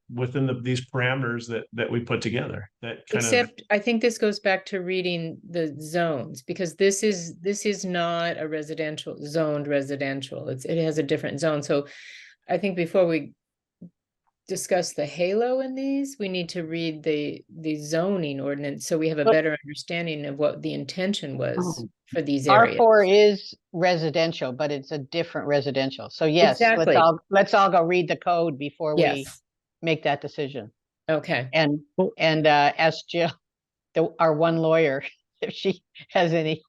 these parameters that we put together, that kind of. Except I think this goes back to reading the zones, because this is not a zoned residential. It has a different zone. So I think before we discuss the halo in these, we need to read the zoning ordinance so we have a But- better understanding of what the intention was Oh. for these areas. R4 is residential, but it's a different residential. So yes, Exactly. let's all go read the code before we Yes. make that decision. Okay. And Well- ask Jill, our one lawyer, if she has any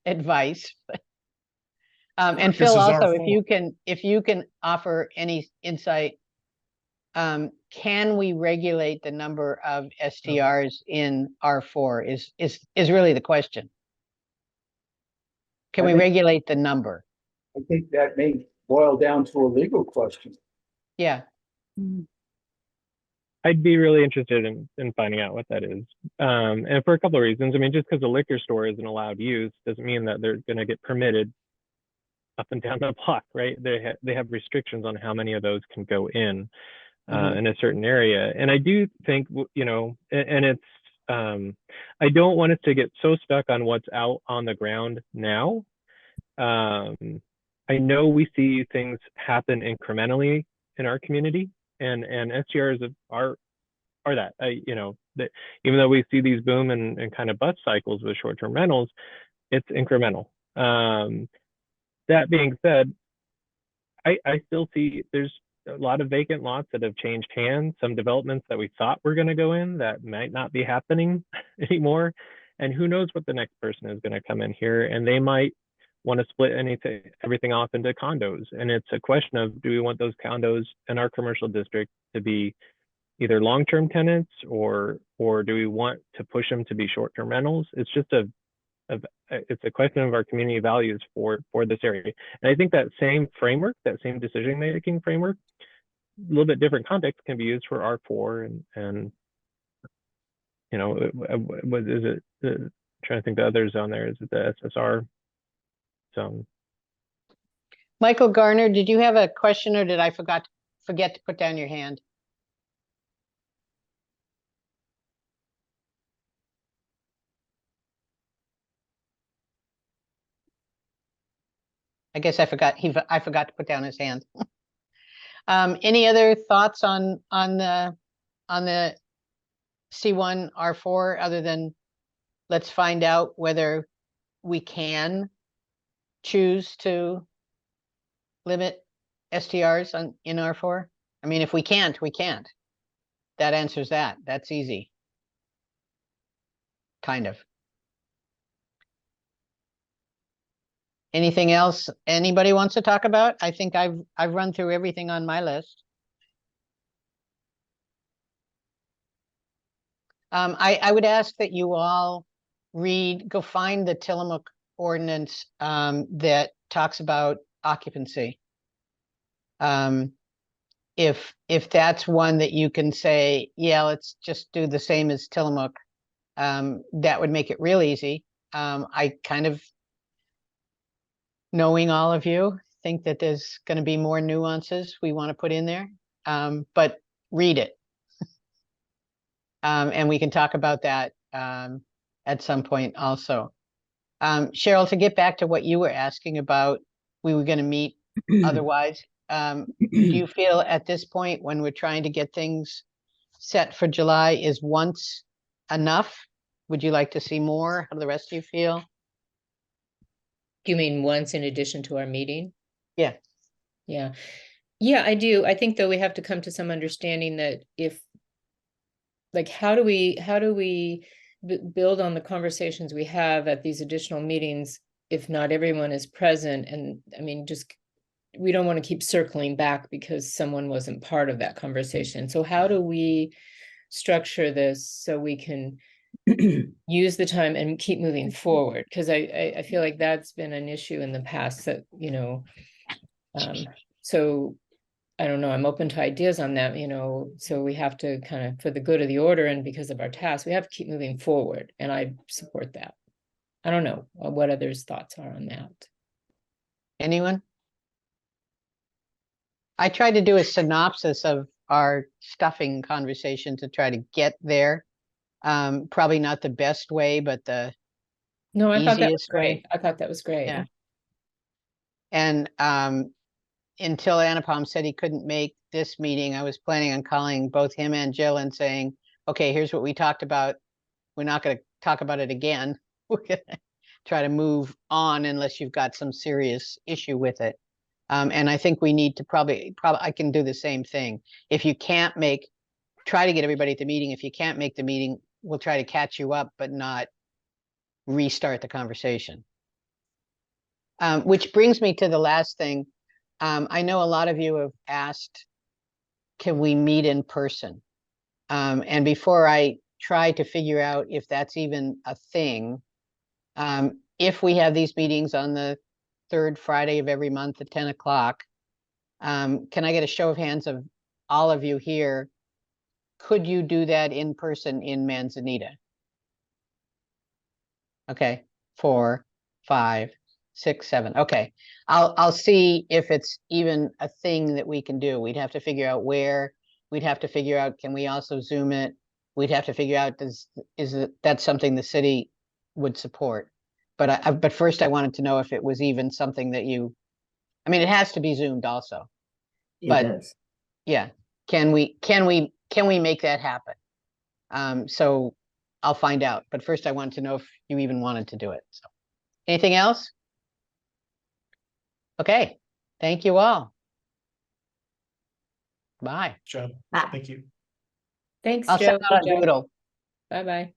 advice. And This Phil, is also, R4. if you can offer any insight, can we regulate the number of STRs in R4 is really the question. Can I we think- regulate the number? I think that may boil down to a legal question. Yeah, I'd be really interested in finding out what that is. And for a couple of reasons. I mean, just because a liquor store isn't allowed use doesn't mean that they're going to get permitted up and down the block, right? They have restrictions on how many of those can go in in a certain area. And I do think, and it's, I don't want us to get so stuck on what's out on the ground now. I know we see things happen incrementally in our community, and STRs are that, that even though we see these boom and kind of bust cycles with short-term rentals, it's incremental. That being said, I still see there's a lot of vacant lots that have changed hands, some developments that we thought were going to go in that might not be happening anymore. And who knows what the next person is going to come in here, and they might want to split everything off into condos. And it's a question of, do we want those condos in our commercial district to be either long-term tenants, or do we want to push them to be short-term rentals? It's just it's a question of our community values for this area. And I think that same framework, that same decision-making framework, a little bit different context, can be used for R4 and what is it? I'm trying to think the others on there. Is it the SSR zone? Michael Garner, did you have a question, or did I forget to put down your hand? I guess I forgot to put down his hand. Any other thoughts on the C1 R4 other than let's find out whether we can choose to limit STRs in R4? I mean, if we can't, we can't. That answers that. That's easy. Kind of. Anything else anybody wants to talk about? I think I've run through everything on my list. I would ask that you all go find the Tillamook ordinance that talks about occupancy. If that's one that you can say, yeah, let's just do the same as Tillamook, that would make it real easy. I kind of, knowing all of you, think that there's going to be more nuances we want to put in there, but read it. And we can talk about that at some point also. Cheryl, to get back to what you were asking about we were gonna meet otherwise. Do you feel at this point, when we're trying to get things set for July, is once enough? Would you like to see more? How do the rest of you feel? You mean once in addition to our meeting? Yeah. Yeah. Yeah, I do. I think though we have to come to some understanding that if, like, how do we build on the conversations we have at these additional meetings if not everyone is present? And I mean, just, we don't want to keep circling back because someone wasn't part of that conversation. So how do we structure this so we can use the time and keep moving forward? Because I feel like that's been an issue in the past that, you know, so I don't know, I'm open to ideas on that, you know, so we have to kind of, for the good of the order and because of our task, we have to keep moving forward, and I support that. I don't know what others' thoughts are on that. Anyone? I tried to do a synopsis of our stuffing conversation to try to get there. Probably not the best way, but the No, I thought that was easiest way. great. I thought that was great. Yeah. And until Anupam said he couldn't make this meeting, I was planning on calling both him and Jill and saying, okay, here's what we talked about. We're not going to talk about it again. We're going to try to move on unless you've got some serious issue with it. And I think we need to probably I can do the same thing. If you can't try to get everybody at the meeting. If you can't make the meeting, we'll try to catch you up, but not restart the conversation. Which brings me to the last thing. I know a lot of you have asked, can we meet in person? And before I try to figure out if that's even a thing, if we have these meetings on the third Friday of every month at 10 o'clock, can I get a show of hands of all of you here? Could you do that in person in Manzanita? Okay, 4, 5, 6, 7. Okay, I'll see if it's even a thing that we can do. We'd have to figure out where. We'd have to figure out, can we also Zoom it? We'd have to figure out, that's something the city would support. But first I wanted to know if it was even something that I mean, it has to be Zoomed also. It But does. yeah, can we make that happen? So I'll find out. But first I want to know if you even wanted to do it. So anything else? Okay, thank you all. Bye. Joe, Ah. thank you. Thanks, I'll Joe. send out a doodle. Bye-bye.